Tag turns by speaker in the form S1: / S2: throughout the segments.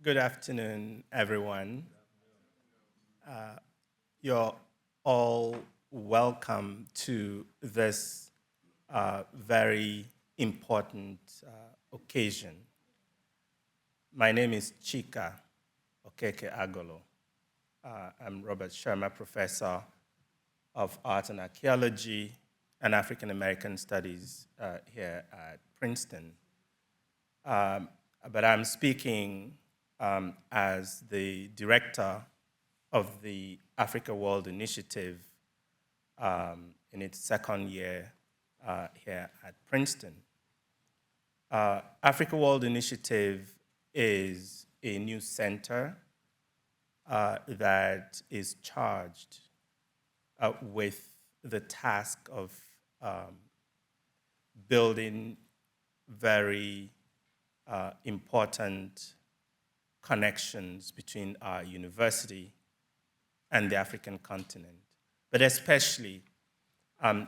S1: Good afternoon, everyone. You're all welcome to this very important occasion. My name is Chika Okeke Agolo. I'm Robert Shermer, Professor of Art and Archaeology and African American Studies here at Princeton. But I'm speaking as the director of the Africa World Initiative in its second year here at Princeton. Africa World Initiative is a new center that is charged with the task of building very important connections between our university and the African continent, but especially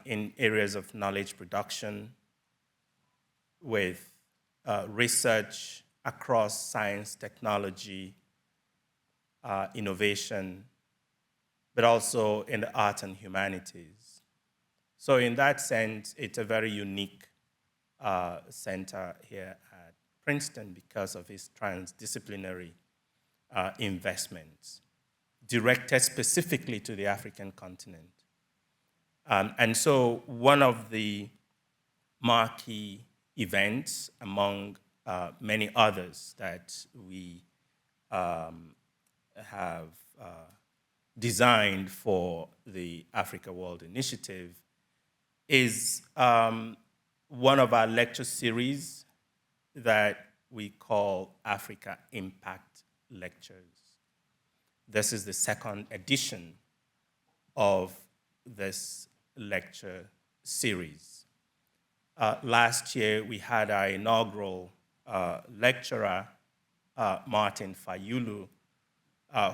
S1: in areas of knowledge production with research across science, technology, innovation, but also in the arts and humanities. So in that sense, it's a very unique center here at Princeton because of its transdisciplinary investments directed specifically to the African continent. And so one of the marquee events among many others that we have designed for the Africa World Initiative is one of our lecture series that we call Africa Impact Lectures. This is the second edition of this lecture series. Last year, we had our inaugural lecturer, Martin Fayulu,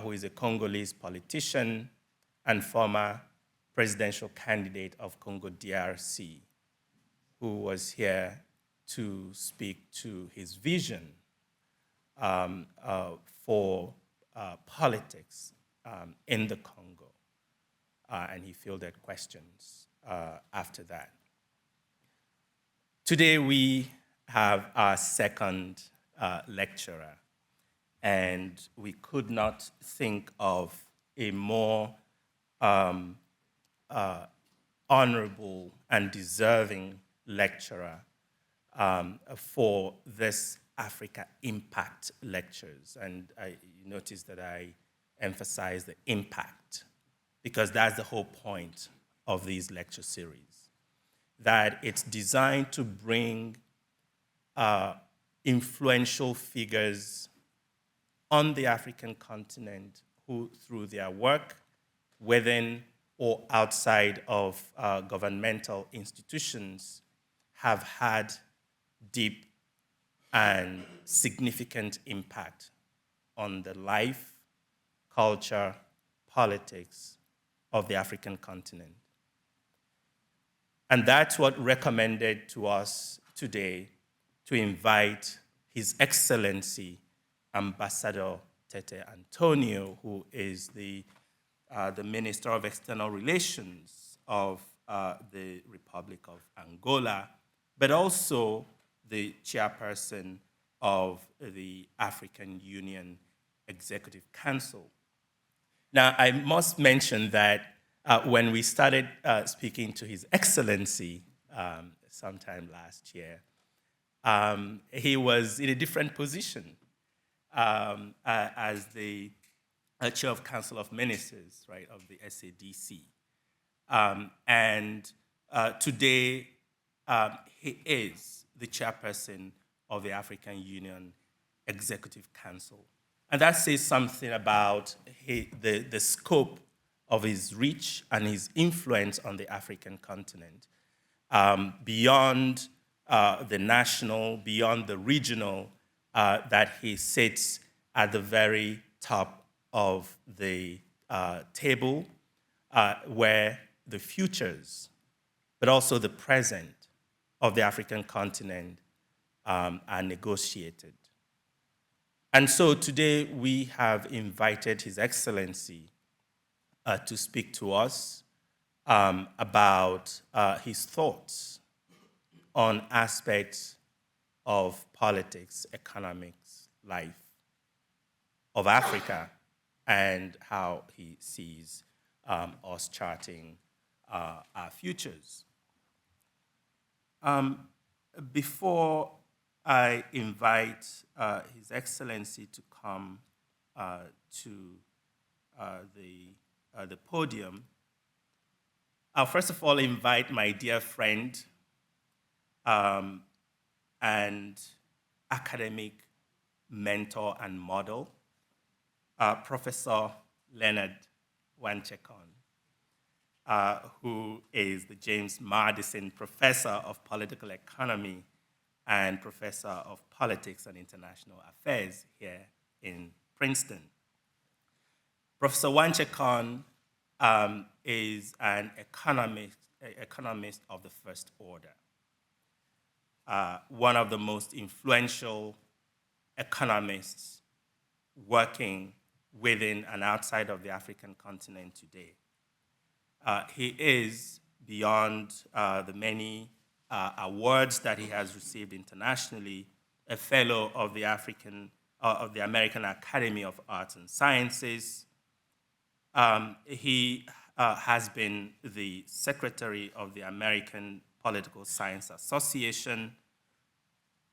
S1: who is a Congolese politician and former presidential candidate of Congo DRC, who was here to speak to his vision for politics in the Congo. And he fielded questions after that. Today we have our second lecturer, and we could not think of a more honorable and deserving lecturer for this Africa Impact Lectures. And you notice that I emphasize the impact because that's the whole point of these lecture series, that it's designed to bring influential figures on the African continent who, through their work within or outside of governmental institutions, have had deep and significant impact on the life, culture, politics of the African continent. And that's what recommended to us today to invite His Excellency Ambassador Téte António, who is the Minister of External Relations of the Republic of Angola, but also the Chairperson of the African Union Executive Council. Now, I must mention that when we started speaking to His Excellency sometime last year, he was in a different position as the Chair of Council of Ministers, right, of the SADC. And today, he is the Chairperson of the African Union Executive Council. And that says something about the scope of his reach and his influence on the African continent, beyond the national, beyond the regional, that he sits at the very top of the table where the futures, but also the present of the African continent are negotiated. And so today we have invited His Excellency to speak to us about his thoughts on aspects of politics, economics, life of Africa, and how he sees us charting our futures. Before I invite His Excellency to come to the podium, I'll first of all invite my dear friend and academic mentor and model, Professor Leonard Wanchekon, who is the James Madison Professor of Political Economy and Professor of Politics and International Affairs here in Princeton. Professor Wanchekon is an economist of the first order, one of the most influential economists working within and outside of the African continent today. He is, beyond the many awards that he has received internationally, a fellow of the American Academy of Arts and Sciences. He has been the secretary of the American Political Science Association,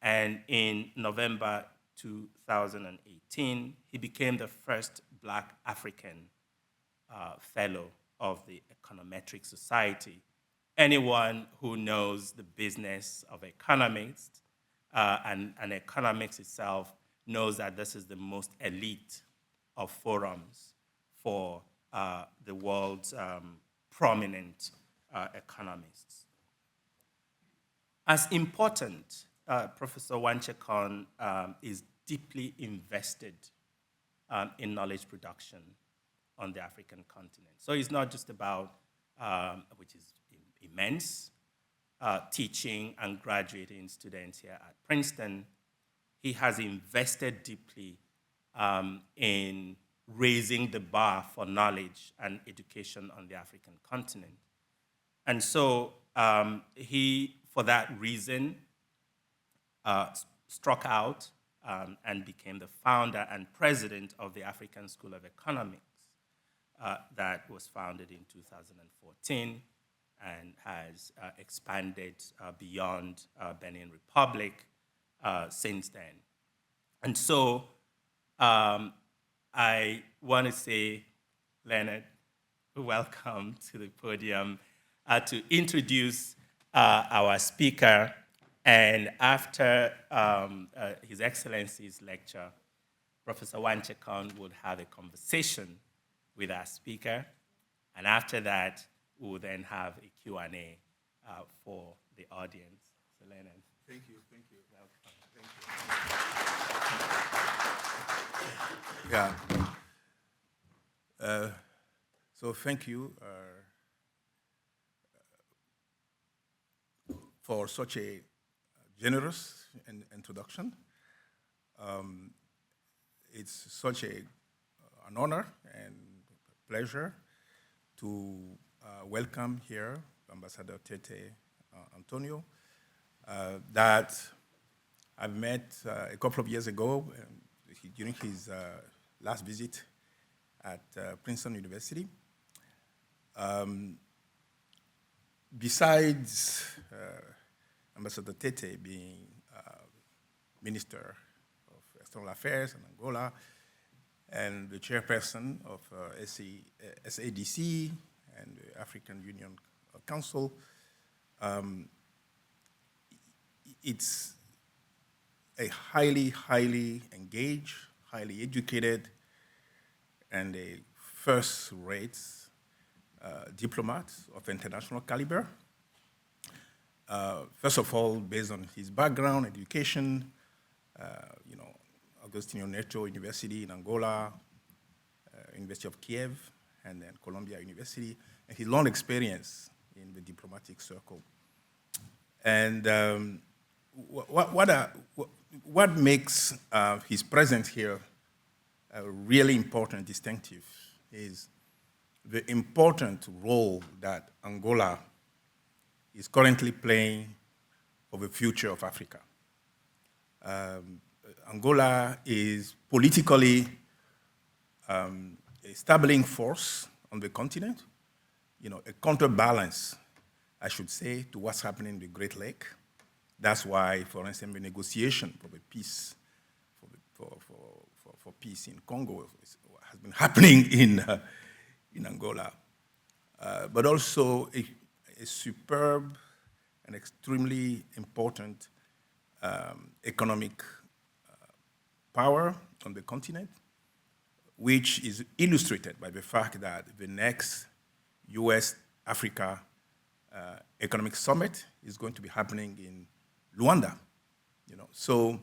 S1: and in November 2018, he became the first Black African fellow of the Econometric Society. Anyone who knows the business of economics and economics itself knows that this is the most elite of forums for the world's prominent economists. As important, Professor Wanchekon is deeply invested in knowledge production on the African continent. So it's not just about, which is immense, teaching and graduating students here at Princeton. He has invested deeply in raising the bar for knowledge and education on the African continent. And so he, for that reason, struck out and became the founder and president of the African School of Economics that was founded in 2014 and has expanded beyond Benin Republic since then. And so I want to say, Leonard, welcome to the podium to introduce our speaker. And after His Excellency's lecture, Professor Wanchekon would have a conversation with our speaker. And after that, we will then have a Q&A for the audience. So, Leonard.
S2: Thank you.
S1: Welcome.
S2: Thank you. So thank you for such a generous introduction. It's such an honor and pleasure to welcome here Ambassador Téte António that I've met a couple of years ago during his last visit at Princeton University. Besides Ambassador Téte being Minister of External Affairs in Angola and the Chairperson of SADC and the African Union Council, it's a highly engaged, highly educated, and a first-rate diplomat of international caliber. First of all, based on his background, education, Agostinho Neto University in Angola, University of Kiev, and then Columbia University, and his long experience in the diplomatic circle. And what makes his presence here really important, distinctive, is the important role that Angola is currently playing for the future of Africa. Angola is politically a stabilizing force on the continent, a counterbalance, I should say, to what's happening in the Great Lake. That's why, for instance, the negotiation for the peace, for peace in Congo has been happening in Angola. But also a superb and extremely important economic power on the continent, which is illustrated by the fact that the next US-Africa Economic Summit is going to be happening in Luanda. So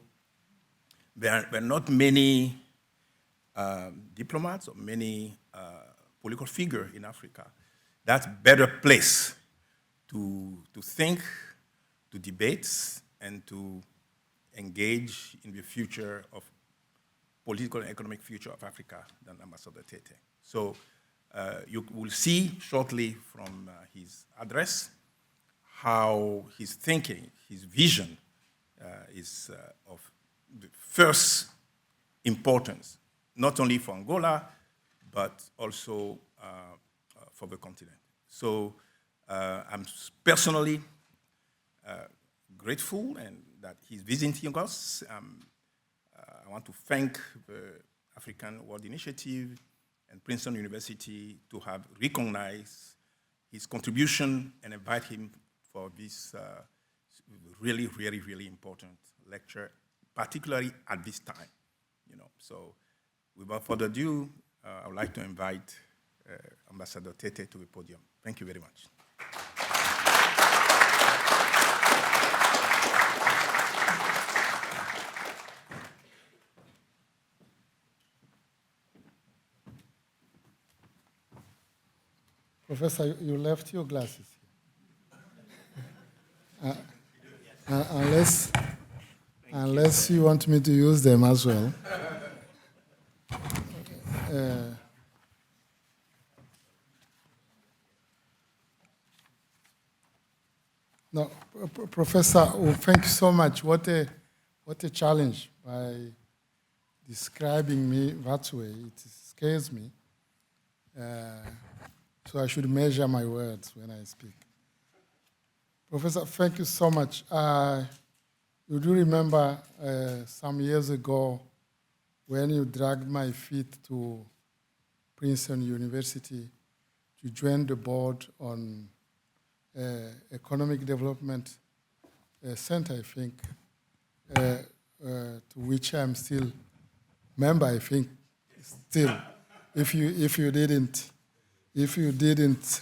S2: there are not many diplomats or many political figures in Africa that's better place to think, to debate, and to engage in the future of political and economic future of Africa than Ambassador Téte. So you will see shortly from his address how his thinking, his vision is of the first importance, not only for Angola, but also for the continent. So I'm personally grateful and that he's visiting us. I want to thank the African World Initiative and Princeton University to have recognized his contribution and invite him for this really, really, really important lecture, particularly at this time. So without further ado, I would like to invite Ambassador Téte to the podium. Thank you very much.
S3: Professor, you left your glasses here. Unless you want me to use them as well. No, Professor, thank you so much. What a challenge by describing me that way. It scares me. So I should measure my words when I speak. Professor, thank you so much. You do remember some years ago when you dragged my feet to Princeton University to join the board on Economic Development Center, I think, to which I'm still member, I think, still. If you didn't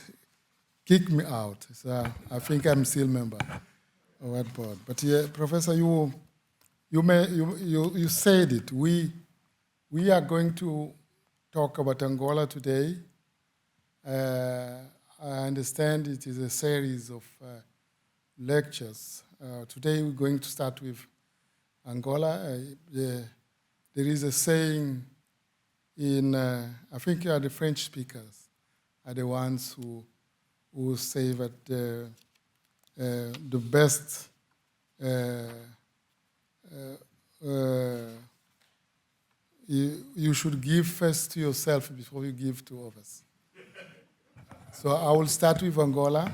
S3: kick me out, so I think I'm still member of that board. But yeah, Professor, you said it. We are going to talk about Angola today. I understand it is a series of lectures. Today we're going to start with Angola. There is a saying in, I think the French speakers are the ones who say that the best you should give first to yourself before you give to others. So I will start with Angola,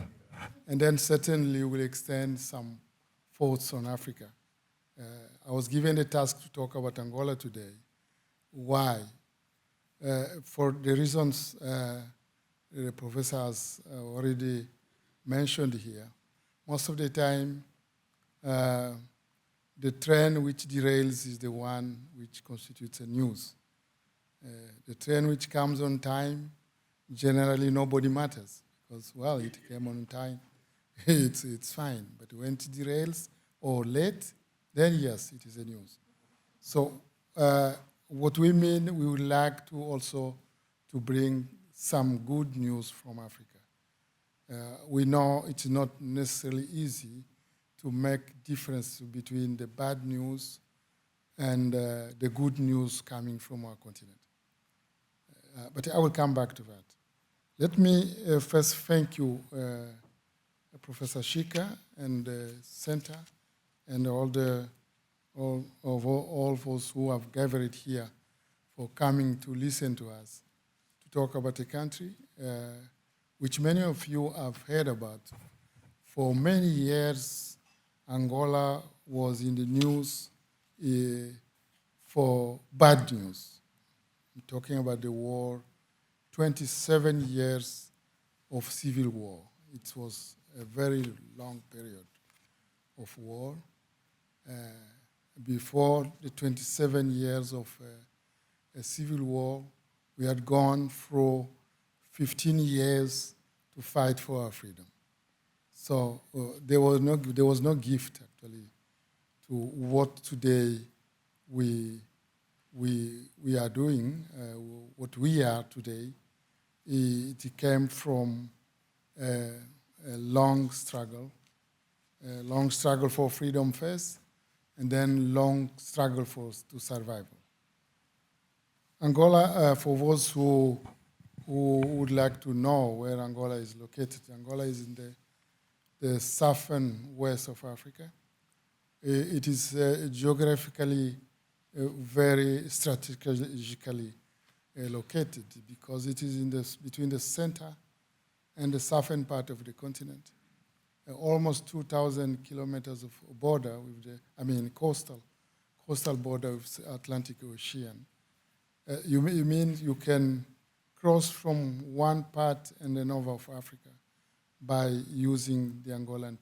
S3: and then certainly we'll extend some thoughts on Africa. I was given the task to talk about Angola today. Why? For the reasons the professor has already mentioned here. Most of the time, the trend which derails is the one which constitutes a news. The trend which comes on time, generally nobody matters because, well, it came on time, it's fine. But when it derails or late, then yes, it is a news. So what we mean, we would like to also to bring some good news from Africa. We know it's not necessarily easy to make difference between the bad news and the good news coming from our continent. But I will come back to that. Let me first thank you, Professor Shika and the Center and all of us who have gathered here for coming to listen to us, to talk about a country which many of you have heard about. For many years, Angola was in the news for bad news. I'm talking about the war, 27 years of civil war. It was a very long period of war. Before the 27 years of a civil war, we had gone through 15 years to fight for our freedom. So there was no gift, actually, to what today we are doing, what we are today. It came from a long struggle for freedom first, and then long struggle to survival. Angola, for those who would like to know where Angola is located, Angola is in the southern west of Africa. It is geographically very strategically located because it is between the center and the southern part of the continent. Almost 2,000 kilometers of border with coastal border with the Atlantic Ocean. You mean you can cross from one part and another of Africa by using the Angolan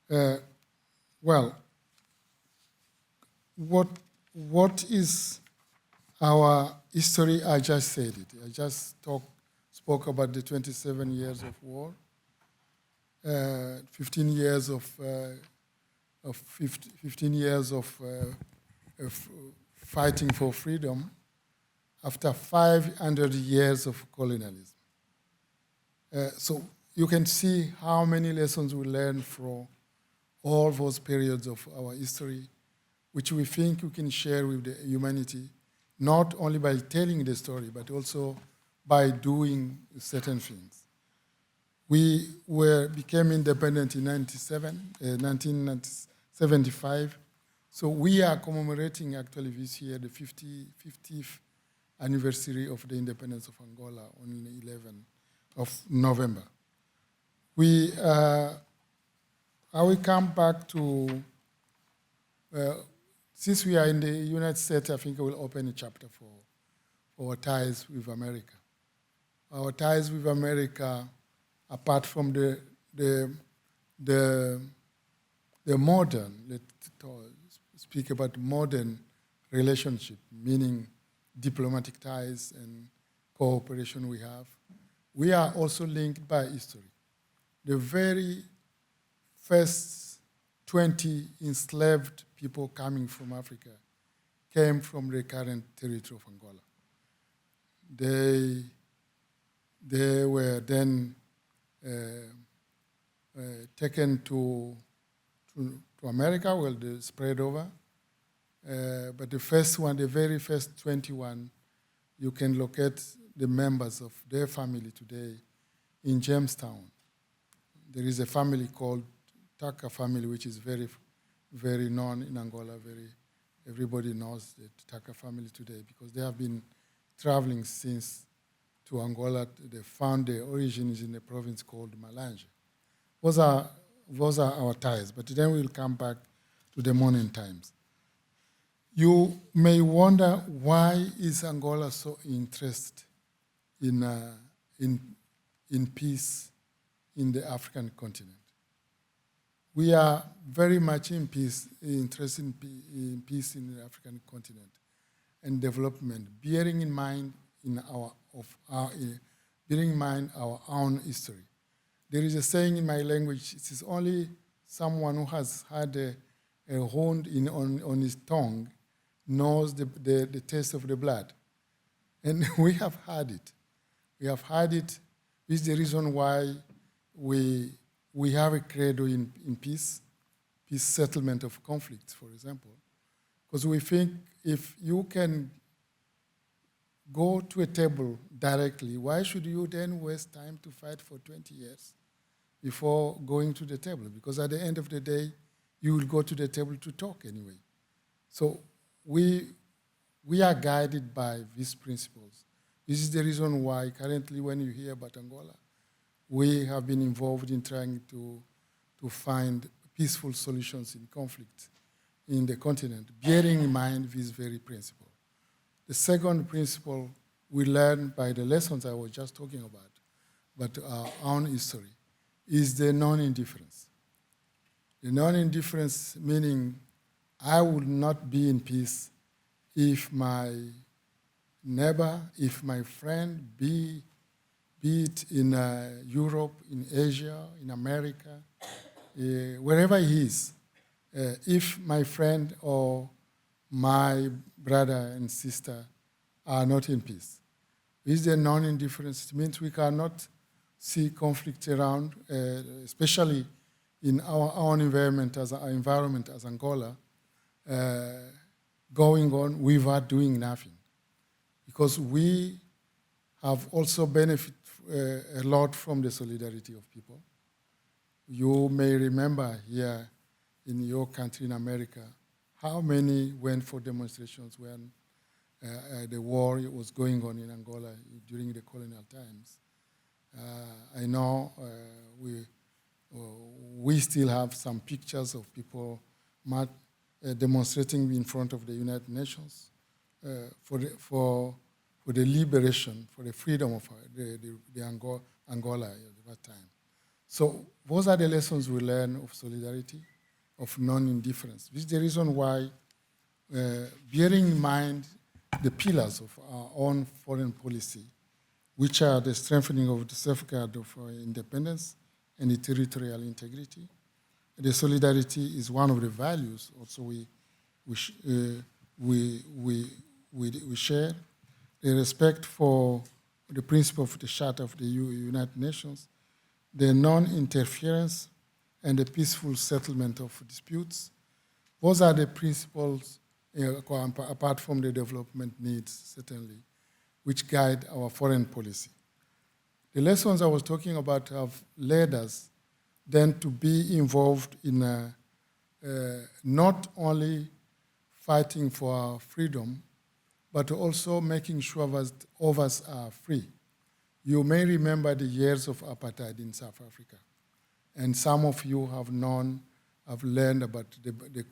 S3: territory. Well, what is our history? I just said it. I just spoke about the 27 years of war, 15 years of 15 years of fighting for freedom after 500 years of colonialism. So you can see how many lessons we learned from all those periods of our history, which we think we can share with the humanity, not only by telling the story, but also by doing certain things. We became independent in 1975. So we are commemorating actually this year the 50th anniversary of the independence of Angola on the 11th of November. I will come back to, since we are in the United States, I think I will open a chapter for our ties with America. Our ties with America, apart from the modern, let's speak about modern relationship, meaning diplomatic ties and cooperation we are also linked by history. The very first 20 enslaved people coming from Africa came from the current territory of Angola. They were then taken to America, well, they spread over. But the very first 21, you can locate the members of their family today in Jamestown. There is a family called Taka family, which is very, very known in Angola. Everybody knows the Taka family today because they have been traveling since to Angola. They found their origins in a province called Malanje. Those are our ties, but then we'll come back to the modern times. You may wonder, why is Angola so interested in peace in the African continent? We are very much interested in peace in the African continent and development, bearing in mind our own history. There is a saying in my language: it is only someone who has had a wound on his tongue knows the taste of the blood. And we have had it. We have had it. This is the reason why we have a credo in peace settlement of conflicts, for example. Because we think if you can go to a table directly, why should you then waste time to fight for 20 years before going to the table? Because at the end of the day, you will go to the table to talk anyway. So we are guided by these principles. This is the reason why currently when you hear about Angola, we have been involved in trying to find peaceful solutions in conflict in the continent, bearing in mind this very principle. The second principle we learn by the lessons I was just talking about, but our own history, is the non-indifference. The non-indifference meaning I would not be in peace if my neighbor, if my friend, be it in Europe, in Asia, in America, wherever he is, if my friend or my brother and sister are not in peace. This is the non-indifference. It means we cannot see conflict around, especially in our own environment as Angola, going on without doing nothing. Because we have also benefited a lot from the solidarity of people. You may remember here in your country in America, how many went for demonstrations when the war was going on in Angola during the colonial times. I know we still have some pictures of people demonstrating in front of the United Nations for the liberation, for the freedom of the Angola at that time. So those are the lessons we learn of solidarity, of non-indifference. This is the reason why, bearing in mind the pillars of our own foreign policy, which are the strengthening of the safeguard of our independence and the territorial integrity, the solidarity is one of the values also we share. The respect for the principle of the Charter of the United Nations, the non-interference and the peaceful settlement of disputes. Those are the principles, apart from the development needs, certainly, which guide our foreign policy. The lessons I was talking about have led us then to be involved in not only fighting for our freedom, but also making sure that others are free. You may remember the years of apartheid in South Africa, and some of you have learned about the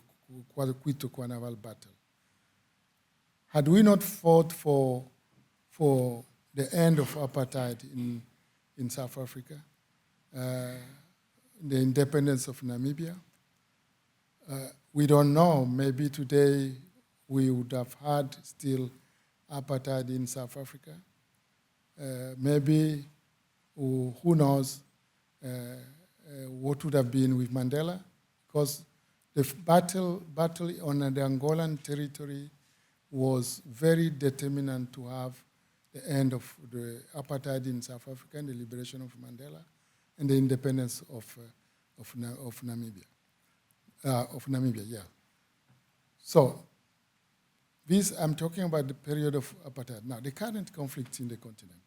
S3: Quito Carnival battle. Had we not fought for the end of apartheid in South Africa, the independence of Namibia, we don't know, maybe today we would have had still apartheid in South Africa. Maybe, who knows, what would have been with Mandela, because the battle on the Angolan territory was very determinant to have the end of the apartheid in South Africa and the liberation of Mandela and the independence of Namibia. So, I'm talking about the period of apartheid. Now, the current conflict in the continent.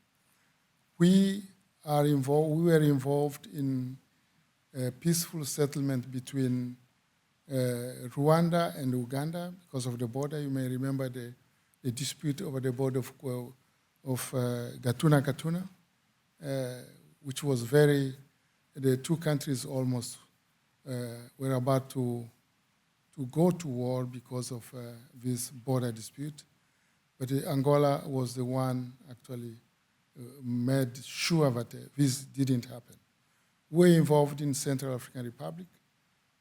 S3: We were involved in a peaceful settlement between Rwanda and Uganda because of the border. You may remember the dispute over the border of Gatuna, which was the two countries almost were about to go to war because of this border dispute. But Angola was the one actually made sure that this didn't happen. We're involved in Central African Republic.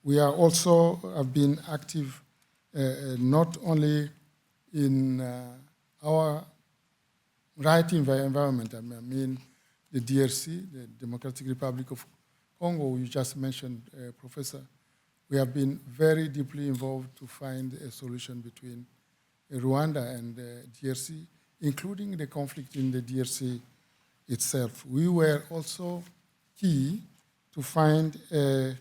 S3: We are also have been active not only in our right environment, I mean the DRC, the Democratic Republic of Congo, you just mentioned, Professor. We have been very deeply involved to find a solution between Rwanda and DRC, including the conflict in the DRC itself. We were also key to find a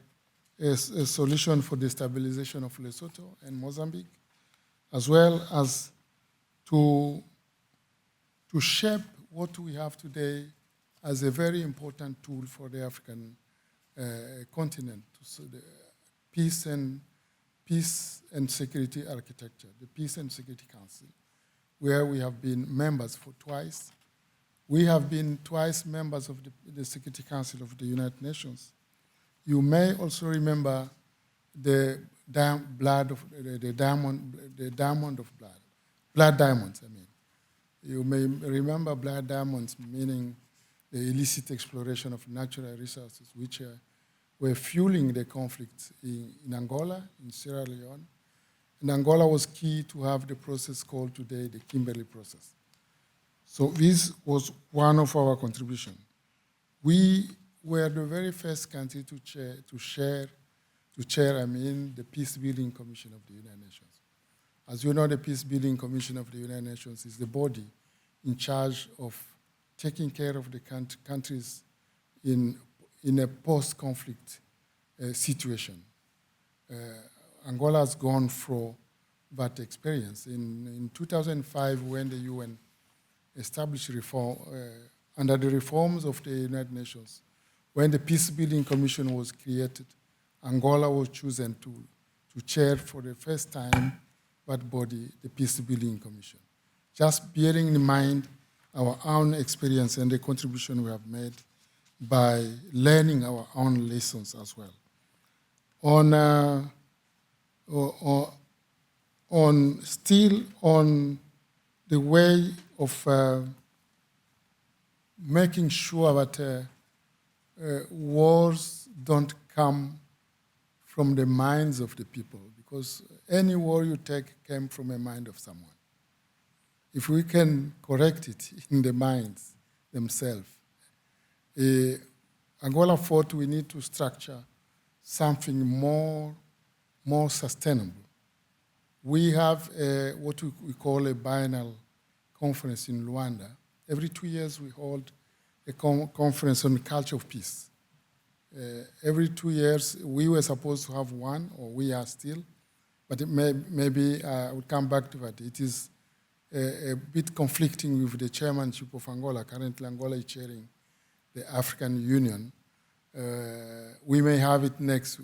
S3: solution for the stabilization of Lesotho and Mozambique. as well as to shape what we have today as a very important tool for the African continent, so the peace and security architecture, the Peace and Security Council, where we have been members for twice. We have been twice members of the Security Council of the United Nations. You may also remember the diamond of blood, blood diamonds, I mean. You may remember blood diamonds, meaning the illicit exploration of natural resources, which were fueling the conflict in Angola, in Sierra Leone. And Angola was key to have the process called today the Kimberley process. So this was one of our contributions. We were the very first country to chair the Peace Building Commission of the United Nations. As you know, the Peace Building Commission of the United Nations is the body in charge of taking care of the countries in a post-conflict situation. Angola has gone through that experience. In 2005, when the UN established reform, under the reforms of the United Nations, when the Peace Building Commission was created, Angola was chosen to chair for the first time that body, the Peace Building Commission. Just bearing in mind our own experience and the contribution we have made by learning our own lessons as well. Still on the way of making sure that wars don't come from the minds of the people, because any war you take came from a mind of someone. If we can correct it in the minds themselves, Angola thought we need to structure something more sustainable. We have what we call a biennial conference in Luanda. Every 2 years we hold a conference on the culture of peace. Every 2 years we were supposed to have one, or we are still, but maybe I will come back to that. It is a bit conflicting with the chairmanship of Angola. Currently Angola is chairing the African Union. We may have it next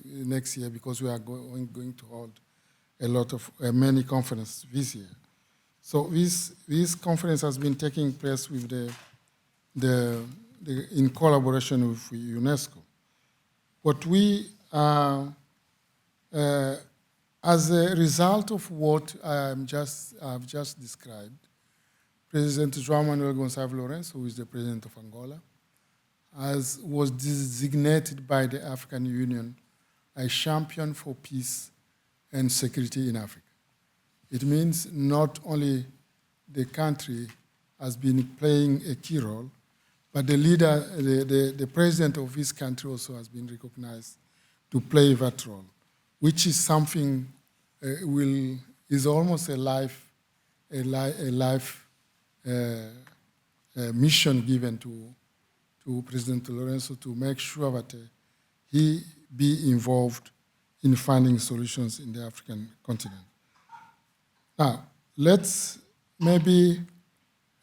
S3: year because we are going to hold a lot of many conferences this year. So this conference has been taking place with in collaboration with UNESCO. What we as a result of what I've just described, President João Manuel Gonçalves Lourenço, who is the president of Angola, was designated by the African Union a champion for peace and security in Africa. It means not only the country has been playing a key role, but the leader, the president of this country also has been recognized to play that role, which is something is almost a life mission given to President Lourenço to make sure that he be involved in finding solutions in the African continent. Now, let's maybe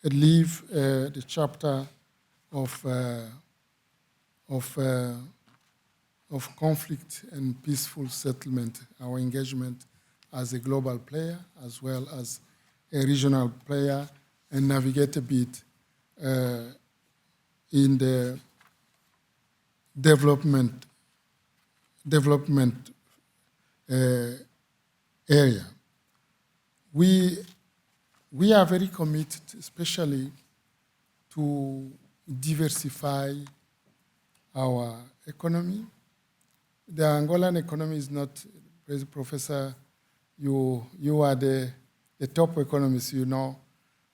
S3: leave the chapter of conflict and peaceful settlement, our engagement as a global player as well as a regional player, and navigate a bit in the development area. We are very committed, especially to diversify our economy. The Angolan economy is not, Professor, you are the top economist, you know,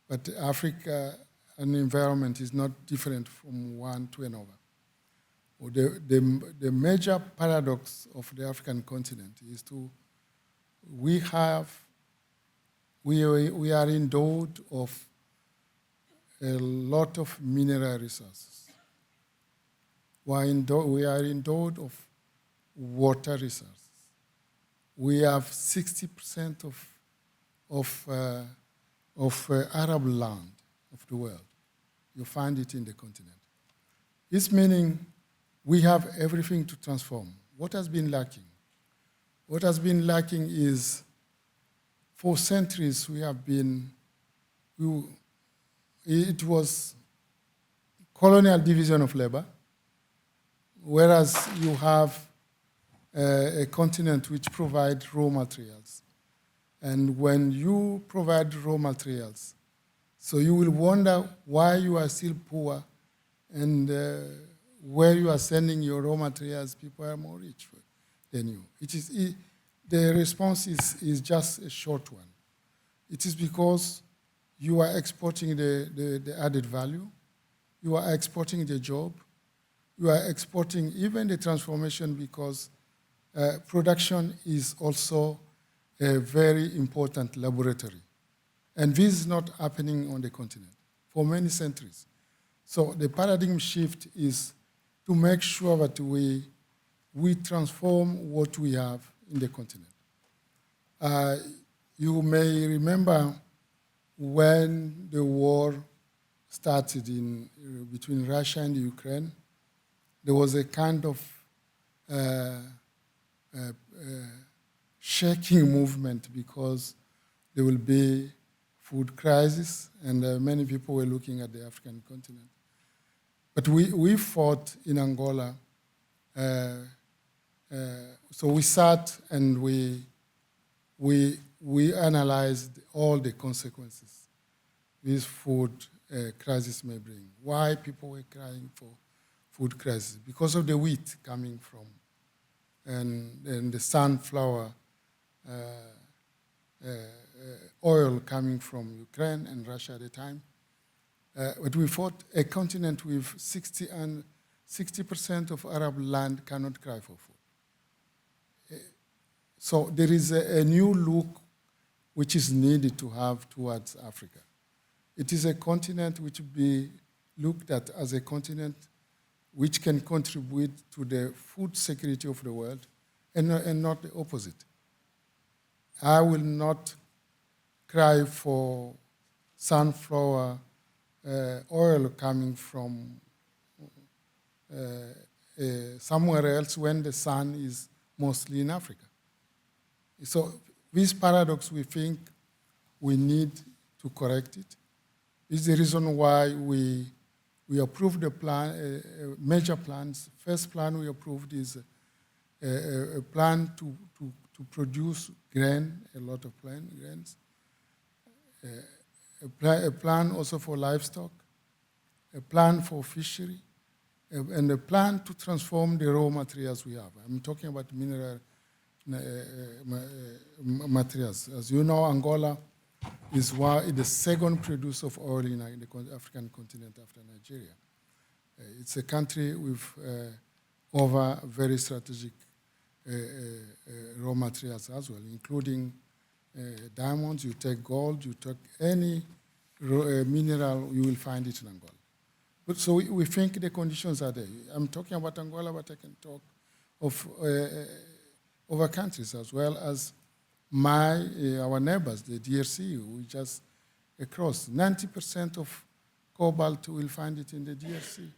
S3: but Africa and environment is not different from one to another. The major paradox of the African continent is we are endowed of a lot of mineral resources. We are endowed of water resources. We have 60% of of Arab land of the world. You find it in the continent. This meaning we have everything to transform. What has been lacking? What has been lacking is, for centuries it was colonial division of labor, whereas you have a continent which provides raw materials. And when you provide raw materials, so you will wonder why you are still poor, and where you are sending your raw materials, people are more rich than you. The response is just a short one. It is because you are exporting the added value, you are exporting the job, you are exporting even the transformation, because production is also a very important laboratory. And this is not happening on the continent for many centuries. So the paradigm shift is to make sure that we transform what we have in the continent. You may remember when the war started between Russia and Ukraine, there was a kind of shaking movement, because there will be food crisis, and many people were looking at the African continent. But we fought in Angola. So we sat and we analyzed all the consequences this food crisis may bring. Why people were crying for food crisis? Because of the wheat coming from, and the sunflower oil coming from Ukraine and Russia at the time. But we fought a continent with 60% of Arab land cannot cry for food. So there is a new look which is needed to have towards Africa. It is a continent which will be looked at as a continent which can contribute to the food security of the world, and not the opposite. I will not cry for sunflower oil coming from somewhere else when the sun is mostly in Africa. So this paradox, we think we need to correct it. This is the reason why we approved the plan, major plans. First plan we approved is a plan to produce grain, a lot of grains, a plan also for livestock, a plan for fishery, and a plan to transform the raw materials we have. I'm talking about mineral materials. As you know, Angola is the second producer of oil in the African continent after Nigeria. It's a country with over very strategic raw materials as well, including diamonds. You take gold, you take any mineral, you will find it in Angola. But so we think the conditions are there. I'm talking about Angola, but I can talk of other countries as well as our neighbors, the DRC, we just across. 90% of cobalt, we'll find it in the DRC.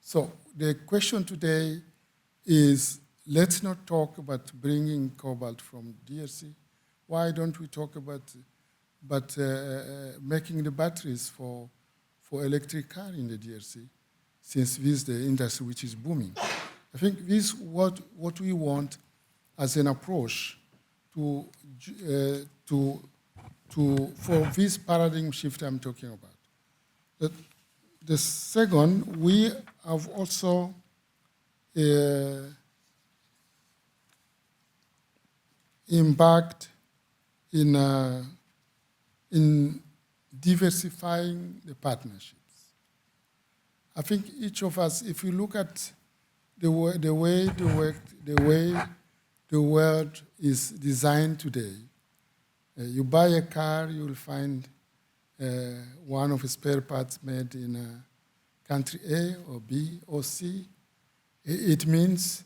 S3: So the question today is, let's not talk about bringing cobalt from DRC. Why don't we talk about making the batteries for electric car in the DRC, since this is the industry which is booming? I think this is what we want as an approach for this paradigm shift I'm talking about. The second, we have also embarked in diversifying the partnerships. I think each of us, if you look at the way the world is designed today, you buy a car, you will find one of the spare parts made in country A or B or C. It means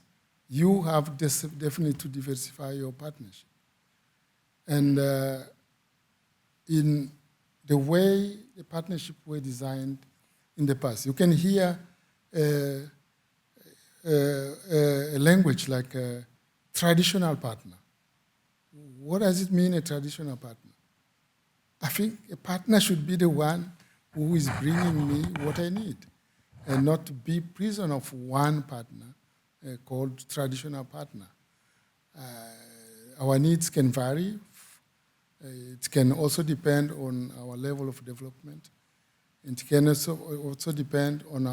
S3: you have definitely to diversify your partnership. And in the way the partnership were designed in the past. You can hear a language like a traditional partner. What does it mean, a traditional partner? I think a partner should be the one who is bringing me what I need, and not to be prisoner of one partner called traditional partner. Our needs can vary. It can also depend on our level of development. It can also depend on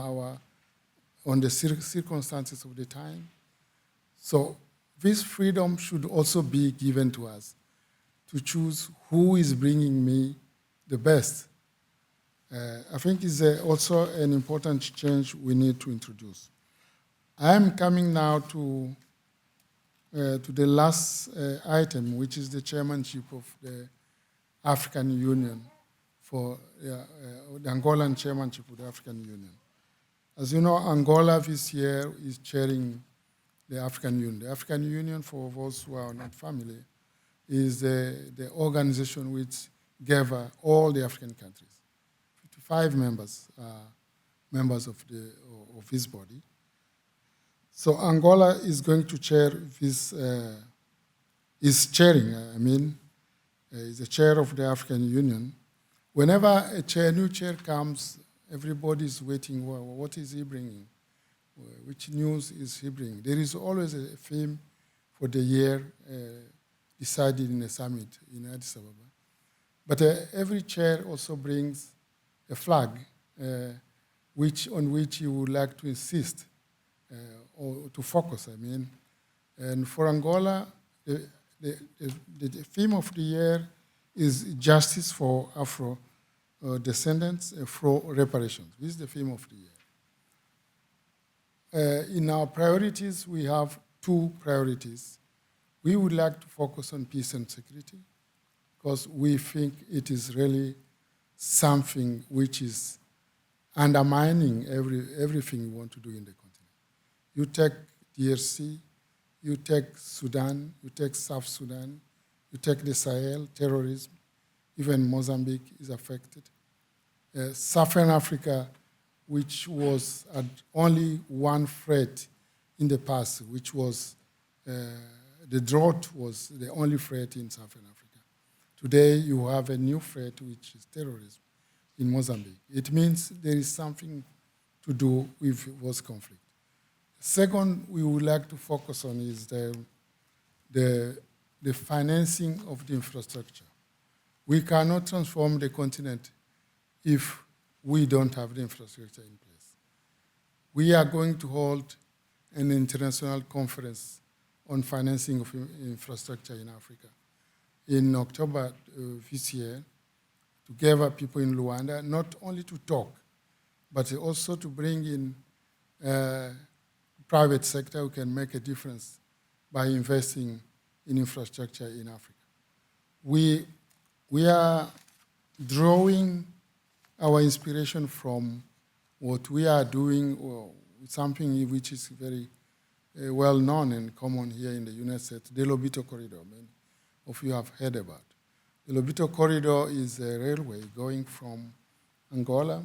S3: the circumstances of the time. So this freedom should also be given to us to choose who is bringing me the best. I think it's also an important change we need to introduce. I am coming now to the last item, which is the chairmanship of the African Union for the Angolan chairmanship of the African Union. As you know, Angola this year is chairing the African Union. The African Union, for those who are not familiar, is the organization which gathers all the African countries. 55 members are members of this body. So Angola is going to chair this, is the chair of the African Union. Whenever a new chair comes, everybody is waiting, well, what is he bringing? Which news is he bringing? There is always a theme for the year decided in a summit in Addis Ababa. But every chair also brings a flag on which he would like to insist or to focus, And for Angola, the theme of the year is justice for Afro descendants, Afro reparations. This is the theme of the year. In our priorities, we have two priorities. We would like to focus on peace and security because we think it is really something which is undermining everything we want to do in the continent. You take DRC, you take Sudan, you take South Sudan, you take the Sahel, terrorism, even Mozambique is affected. Southern Africa, which was only one threat in the past, which was the drought was the only threat in Southern Africa. Today, you have a new threat, which is terrorism in Mozambique. It means there is something to do with this conflict. Second, we would like to focus on is the financing of the infrastructure. We cannot transform the continent if we don't have the infrastructure in place. We are going to hold an international conference on financing of infrastructure in Africa in October this year, to gather people in Luanda, not only to talk, but also to bring in private sector who can make a difference by investing in infrastructure in Africa. We are drawing our inspiration from what we are doing, or something which is very well known and common here in the United States, the Lobito Corridor. Many of you have heard about. The Lobito Corridor is a railway going from Angola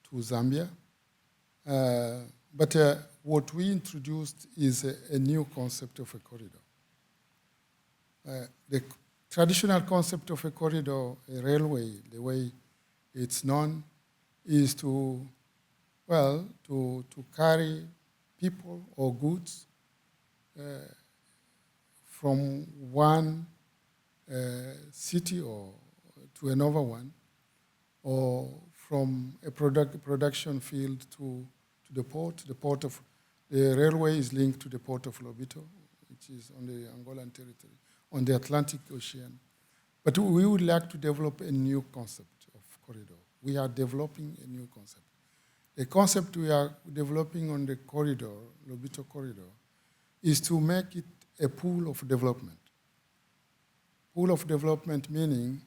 S3: to Zambia. But what we introduced is a new concept of a corridor. The traditional concept of a corridor, a railway, the way it's known, is to carry people or goods from one city or to another one, or from a production field to the port. The railway is linked to the port of Lobito, which is on the Angolan territory, on the Atlantic Ocean. But we would like to develop a new concept of corridor. We are developing a new concept. The concept we are developing on the corridor, Lobito Corridor, is to make it a pool of development. Pool of development meaning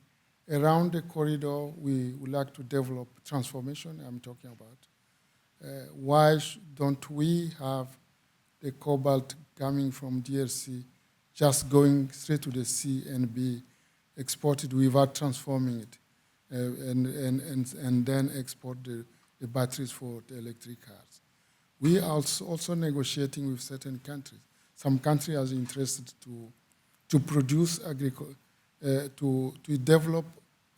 S3: around the corridor we would like to develop transformation I'm talking about. Why don't we have the cobalt coming from DRC just going straight to the sea and be export it without transforming it, and then export the batteries for the electric cars. We are also negotiating with certain countries. Some countries are interested to produce to develop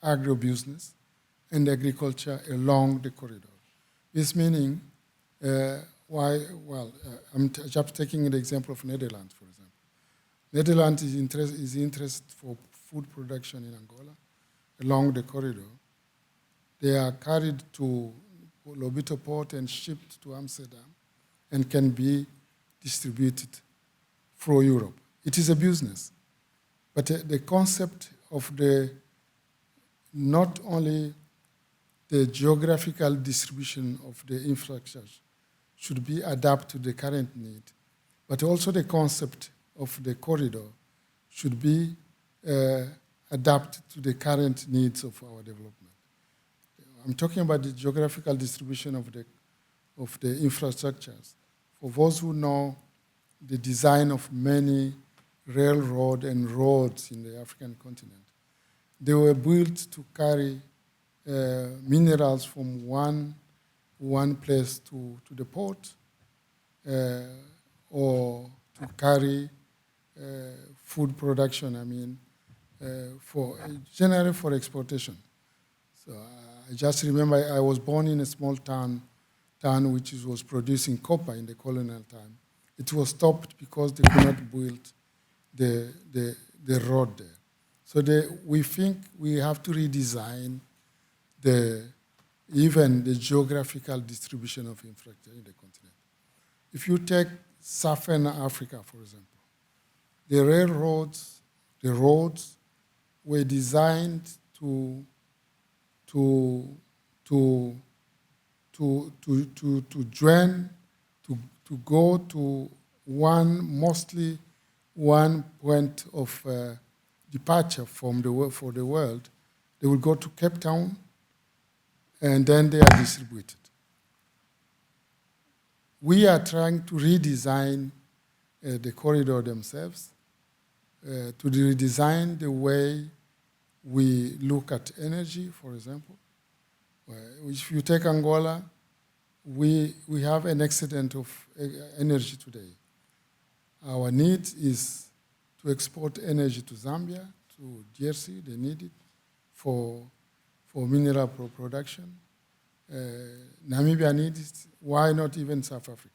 S3: agribusiness and agriculture along the corridor. This meaning, I'm just taking the example of Netherlands, for example. Netherlands is interested for food production in Angola along the corridor. They are carried to Lobito Port and shipped to Amsterdam and can be distributed through Europe. It is a business. But the concept of not only the geographical distribution of the infrastructure should be adapted to the current need, but also the concept of the corridor should be adapted to the current needs of our development. I'm talking about the geographical distribution of the infrastructures. For those who know the design of many railroad and roads in the African continent, they were built to carry minerals from one place to the port, or to carry food production, generally for exportation. So I just remember I was born in a small town which was producing copper in the colonial time. It was stopped because they could not build the road there. So we think we have to redesign even the geographical distribution of infrastructure in the continent. If you take Southern Africa, for example, the roads were designed to go to mostly one point of departure for the world. They will go to Cape Town, and then they are distributed. We are trying to redesign the corridor themselves, to redesign the way we look at energy, for example. If you take Angola, we have an excedent of energy today. Our need is to export energy to Zambia, to DRC, they need it for mineral production. Namibia needs it, why not even South Africa?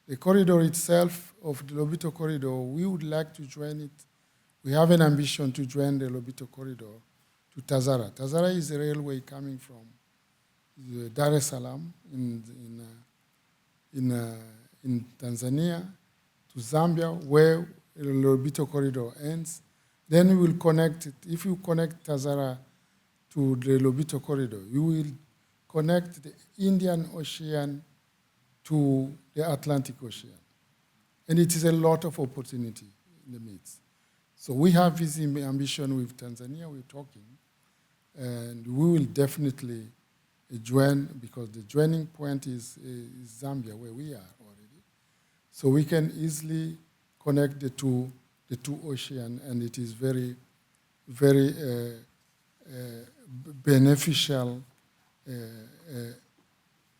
S3: The corridor itself, of the Lobito corridor, we would like to join it. We have an ambition to join the Lobito corridor to Tazara. Tazara is a railway coming from Dar es Salaam in Tanzania to Zambia, where the Lobito corridor ends. Then we will connect it. If you connect Tazara to the Lobito corridor, you will connect the Indian Ocean to the Atlantic Ocean. And it is a lot of opportunity in the midst. So we have this ambition with Tanzania, we're talking, and we will definitely join, because the joining point is Zambia, where we are already. So we can easily connect the two oceans, and it is very, very beneficial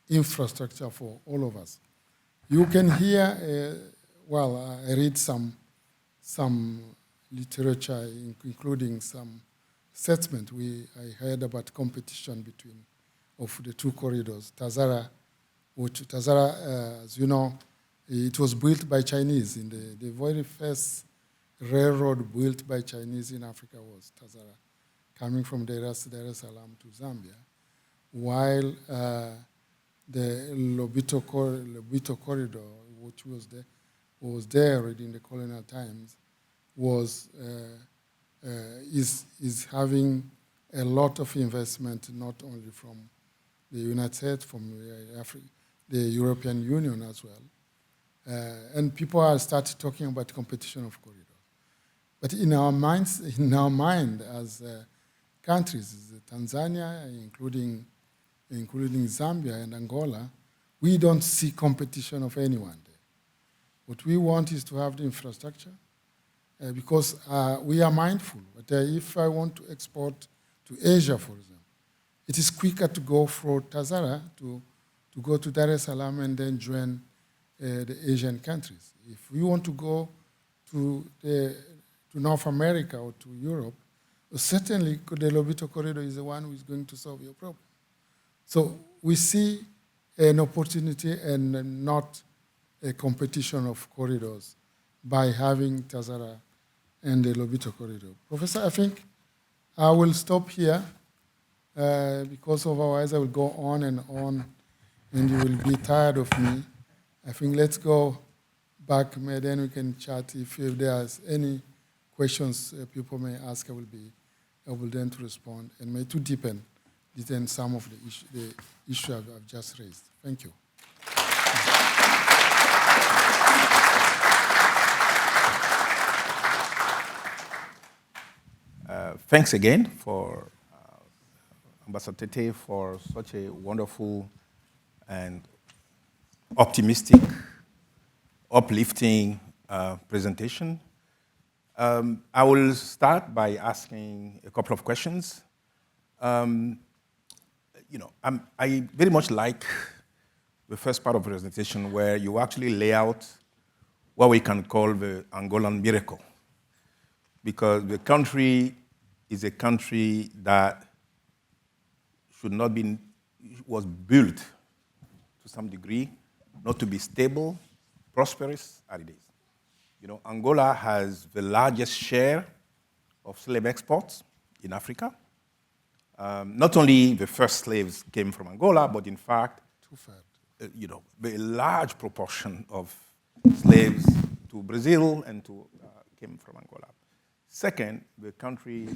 S3: infrastructure for all of us. You can hear, I read some literature, including some statement I heard about competition of the two corridors. Tazara, as you know, it was built by Chinese. In the very first railroad built by Chinese in Africa was Tazara, coming from Dar es Salaam to Zambia, while the Lobito corridor, which was there already in the colonial times, is having a lot of investment, not only from the United States, from the European Union as well. And people are started talking about competition of corridors. But in our mind as countries, Tanzania, including Zambia and Angola, we don't see competition of anyone there. What we want is to have the infrastructure because we are mindful. But if I want to export to Asia, for example, it is quicker to go through Tazara to go to Dar es Salaam and then join the Asian countries. If we want to go to North America or to Europe, certainly the Lobito corridor is the one who is going to solve your problem. So we see an opportunity and not a competition of corridors by having Tazara and the Lobito corridor. Professor, I think I will stop here because otherwise I will go on and you will be tired of me. I think let's go back, then we can chat. If there's any questions people may ask, I will then to respond and may to deepen some of the issue I've just raised. Thank you.
S2: Thanks again for Ambassador Téte for such a wonderful and optimistic, uplifting presentation. I will start by asking a couple of questions. I very much like the first part of the presentation where you actually lay out what we can call the Angolan miracle, because the country is a country that was built to some degree not to be stable, prosperous as it is. Angola has the largest share of slave exports in Africa. Not only the first slaves came from Angola, but in fact, a large proportion of slaves to Brazil and came from Angola. Second, the country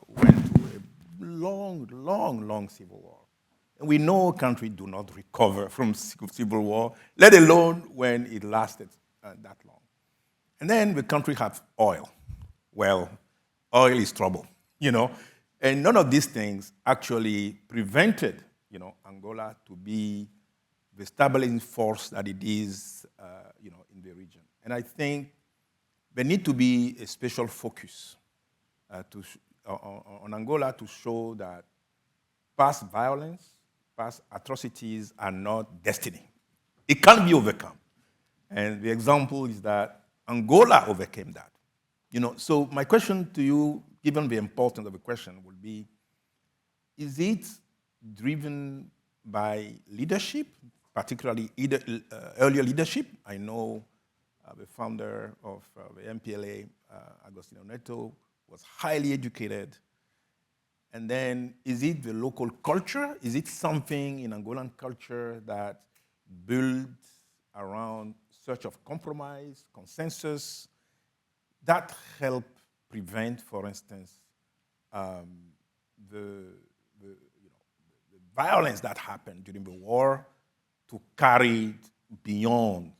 S2: went through a long civil war. And we know countries do not recover from civil war, let alone when it lasted that long. And then the country had oil. Well, oil is trouble, And none of these things actually prevented, Angola to be the stabilizing force that it is, in the region. And I think there needs to be a special focus on Angola to show that past violence, past atrocities are not destiny. It can be overcome. And the example is that Angola overcame that. So my question to you, given the importance of the question, would be, is it driven by leadership, particularly earlier leadership? I know the founder of the MPLA, Agostinho Neto, was highly educated. And then is it the local culture? Is it something in Angolan culture that builds around search of compromise, consensus, that help prevent, for instance, the violence that happened during the war to carry it beyond,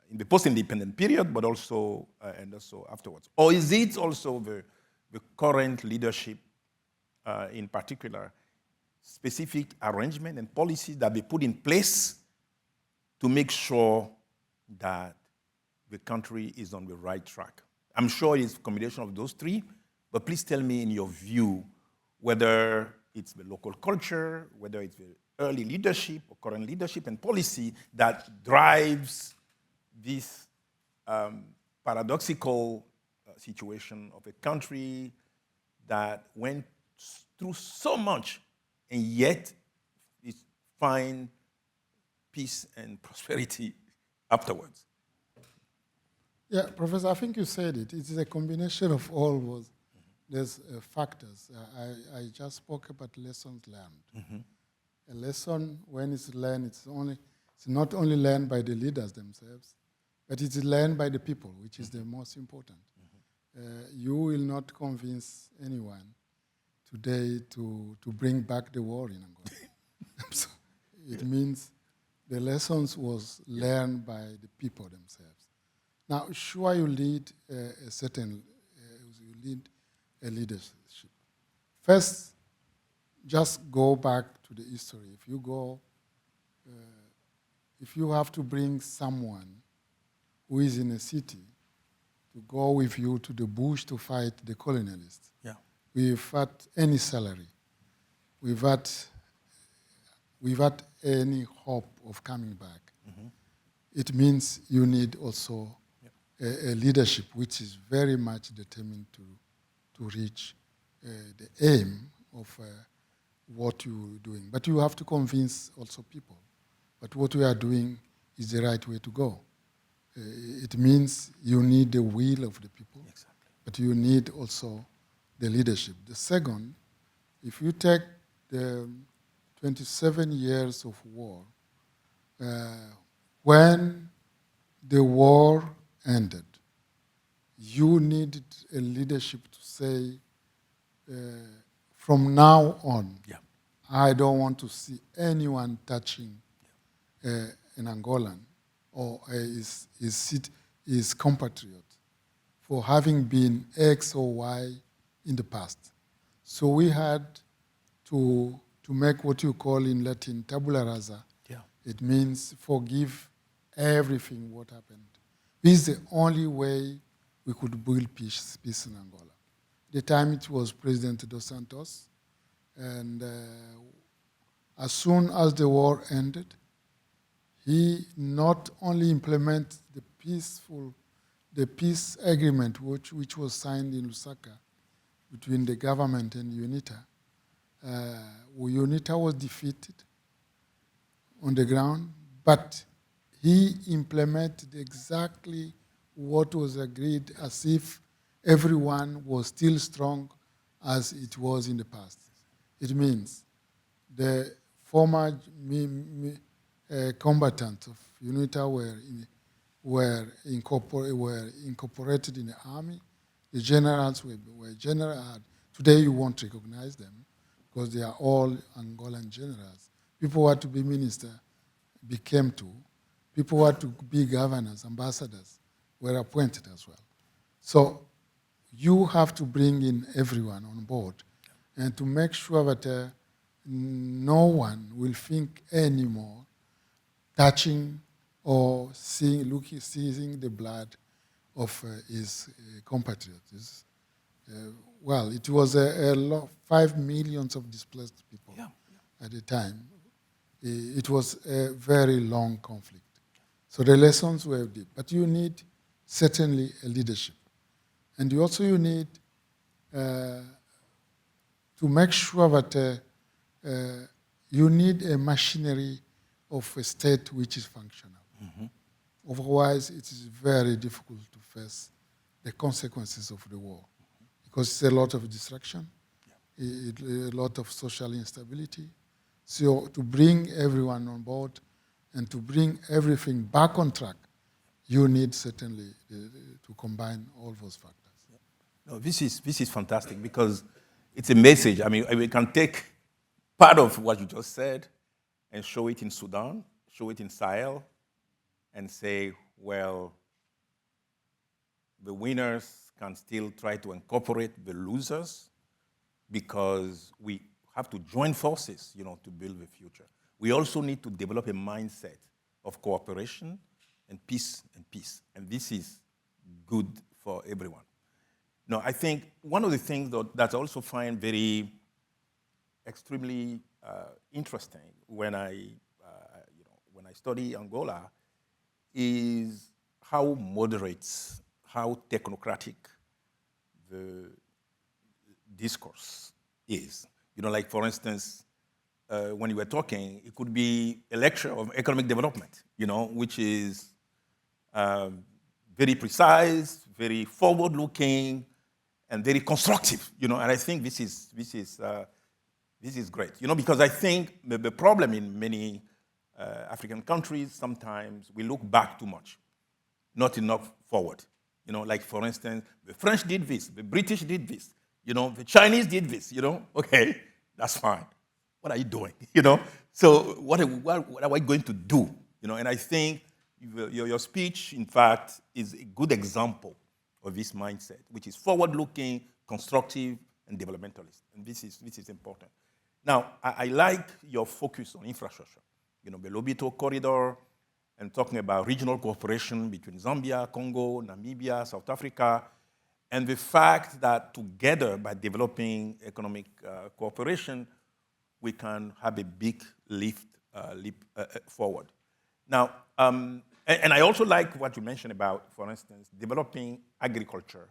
S2: in the post-independent period, but also and also afterwards? Or is it also the current leadership, in particular, specific arrangement and policies that be put in place to make sure that the country is on the right track? I'm sure it's a combination of those three, but please tell me in your view whether it's the local culture, whether it's the early leadership or current leadership and policy that drives this paradoxical situation of a country that went through so much and yet it find peace and prosperity afterwards.
S3: Yeah, Professor, I think you said it. It is a combination of all those factors. I just spoke about lessons learned. A lesson, when it's learned, it's not only learned by the leaders themselves, but it's learned by the people, which is the most important. You will not convince anyone today to bring back the war in Angola. So it means the lessons was learned by the people themselves. Now, sure, you lead a leadership. First, just go back to the history. If you have to bring someone who is in a city to go with you to the bush to fight the colonialists.
S2: Yeah.
S3: Without any salary, without any hope of coming back. It means you need also a leadership which is very much determined to reach the aim of what you're doing. But you have to convince also people. But what we are doing is the right way to go. It means you need the will of the people,
S2: Exactly.
S3: but you need also the leadership. The second, if you take the 27 years of war, when the war ended, you needed a leadership to say, from now on, I don't want to see anyone touching an Angolan or his compatriot for having been X or Y in the past. So we had to make what you call in Latin tabula rasa.
S2: Yeah.
S3: It means forgive everything what happened. This is the only way we could build peace in Angola. At the time it was President Dos Santos, and as soon as the war ended, he not only implemented the peace agreement which was signed in Lusaka between the government and UNITA. UNITA was defeated on the ground, but he implemented exactly what was agreed, as if everyone was still strong as it was in the past. It means the former combatants of UNITA were incorporated in the army. The generals were general. Today you won't recognize them because they are all Angolan generals. People who had to be minister became two. People who had to be governors, ambassadors, were appointed as well. So you have to bring in everyone on board and to make sure that no one will think anymore touching or seeing the blood of his compatriots. Well, it was 5 million of displaced people at the time. It was a very long conflict. So the lessons were deep. But you need certainly a leadership. And you need to make sure that you need a machinery of a state which is functional. Otherwise, it is very difficult to face the consequences of the war because it's a lot of destruction, a lot of social instability. So to bring everyone on board and to bring everything back on track, you need certainly to combine all those factors.
S2: No, this is fantastic because it's a message. I mean, we can take part of what you just said and show it in Sudan, show it in Sahel, and say, well, the winners can still try to incorporate the losers because we have to join forces, to build the future. We also need to develop a mindset of cooperation and peace. And this is good for everyone. Now, I think one of the things that I also find very extremely interesting when I study Angola is how moderate, how technocratic the discourse is. Like for instance, when you were talking, it could be a lecture of economic development, which is very precise, very forward-looking, and very constructive. And I think this is great. Because I think the problem in many African countries, sometimes we look back too much, not enough forward. Like for instance, the French did this, the British did this, the Chinese did this, okay, that's fine. What are you doing, So what are we going to do, And I think your speech, in fact, is a good example of this mindset, which is forward-looking, constructive, and developmentalist. And this is important. Now, I like your focus on infrastructure. The Lobito corridor, and talking about regional cooperation between Zambia, Congo, Namibia, South Africa, and the fact that together, by developing economic cooperation, we can have a big leap forward. Now, and I also like what you mentioned about, for instance, developing agriculture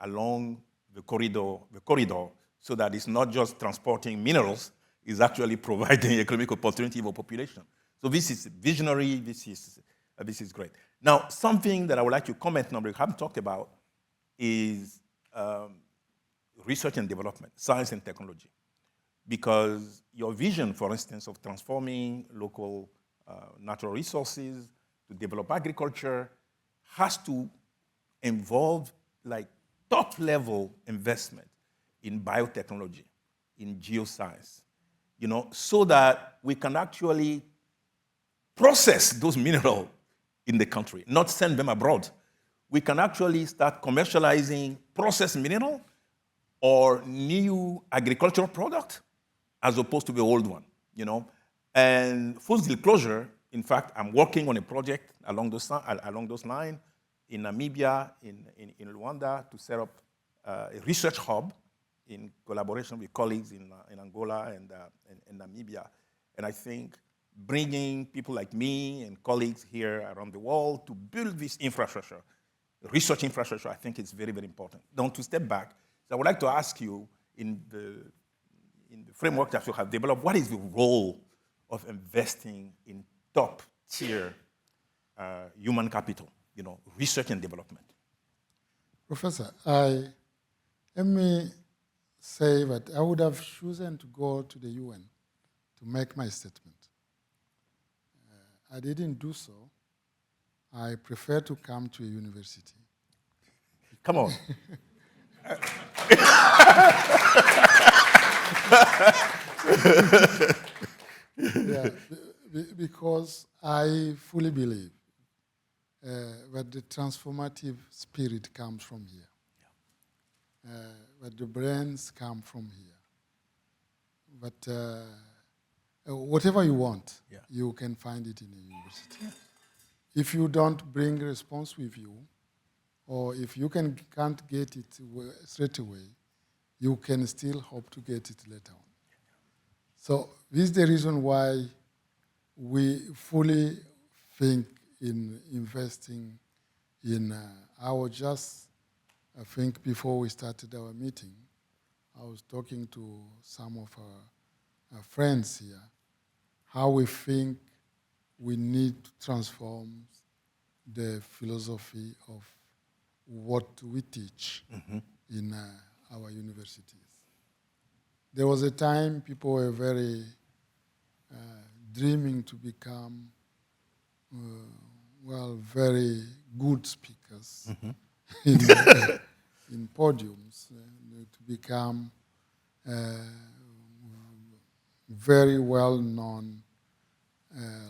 S2: along the corridor, so that it's not just transporting minerals, it's actually providing economic opportunity for population. So this is visionary, this is great. Now, something that I would like to comment on, we haven't talked about, is research and development, science and technology. Because your vision, for instance, of transforming local natural resources to develop agriculture has to involve like top-level investment in biotechnology, in geoscience, so that we can actually process those minerals in the country, not send them abroad. We can actually start commercializing processed mineral or new agricultural product as opposed to the old one, And full disclosure, in fact, I'm working on a project along those lines in Namibia, in Rwanda, to set up a research hub in collaboration with colleagues in Angola and Namibia. And I think bringing people like me and colleagues here around the world to build this infrastructure, research infrastructure, I think is very, very important. Now, to step back, so I would like to ask you, in the framework that you have developed, what is the role of investing in top-tier human capital, research and development?
S3: Professor, let me say that I would have chosen to go to the UN to make my statement. I didn't do so. I prefer to come to a university.
S2: Come on.
S3: Yeah, because I fully believe that the transformative spirit comes from here. Yeah. That the brains come from here. But whatever you want, yeah, you can find it in a university. Yeah. If you don't bring response with you, or if you can't get it straight away, you can still hope to get it later on. So this is the reason why we fully think in investing in I think before we started our meeting, I was talking to some of our friends here, how we think we need to transform the philosophy of what we teach in our universities. There was a time people were very dreaming to become, very good speakers in podiums, to become very well-known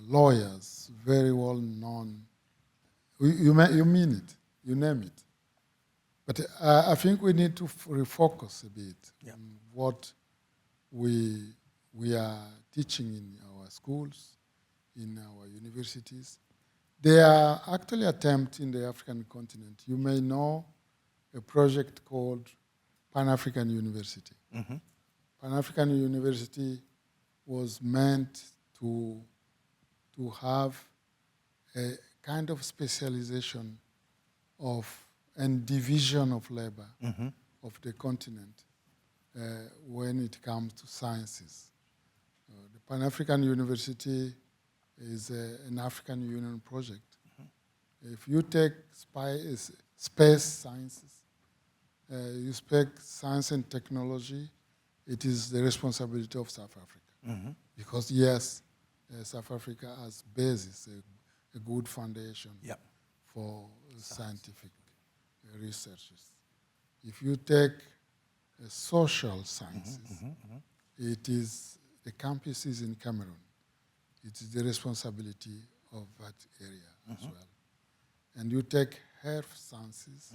S3: lawyers, very well-known. You mean it, you name it. But I think we need to refocus a bit on what we are teaching in our schools, in our universities. There are actually attempts in the African continent. You may know a project called Pan-African University. Mm-hmm. Pan-African University was meant to have a kind of specialization of and division of labor of the continent when it comes to sciences. The Pan-African University is an African Union project. If you take space sciences, you take science and technology, it is the responsibility of South Africa. Because yes, South Africa has basis, a good foundation for scientific researches. If you take social sciences, it is the campus is in Cameroon. It is the responsibility of that area as well. And you take health sciences,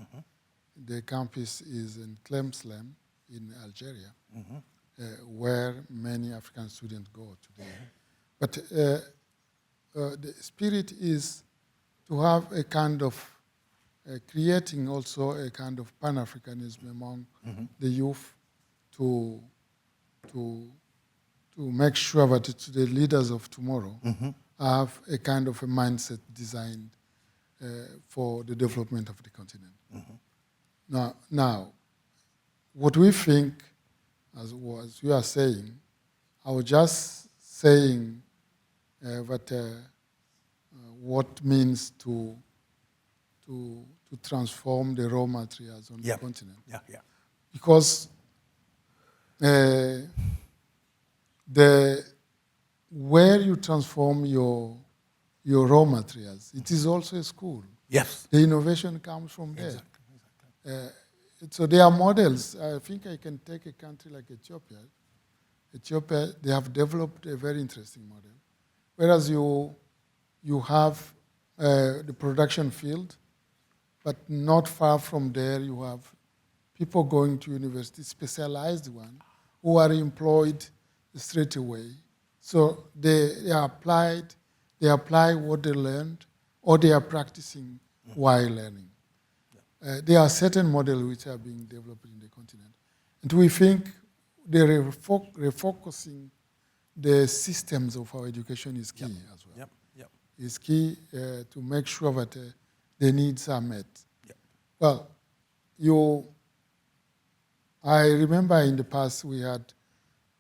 S3: the campus is in Tlemcen in Algeria, where many African students go today. But the spirit is to have a kind of creating also a kind of Pan-Africanism among the youth to make sure that the leaders of tomorrow have a kind of a mindset designed for the development of the continent. Now, what we think, as you are saying, I was just saying that what means to transform the raw materials on the continent. Because where you transform your raw materials, it is also a school.
S2: Yes.
S3: The innovation comes from there. So there are models. I think I can take a country like Ethiopia. Ethiopia, they have developed a very interesting model. Whereas you have the production field, but not far from there you have people going to university, specialized one, who are employed straight away. So they apply what they learned, or they are practicing while learning. There are certain models which are being developed in the continent. And we think the refocusing the systems of our education is key as well. It's key to make sure that the needs are met. Well, I remember in the past we had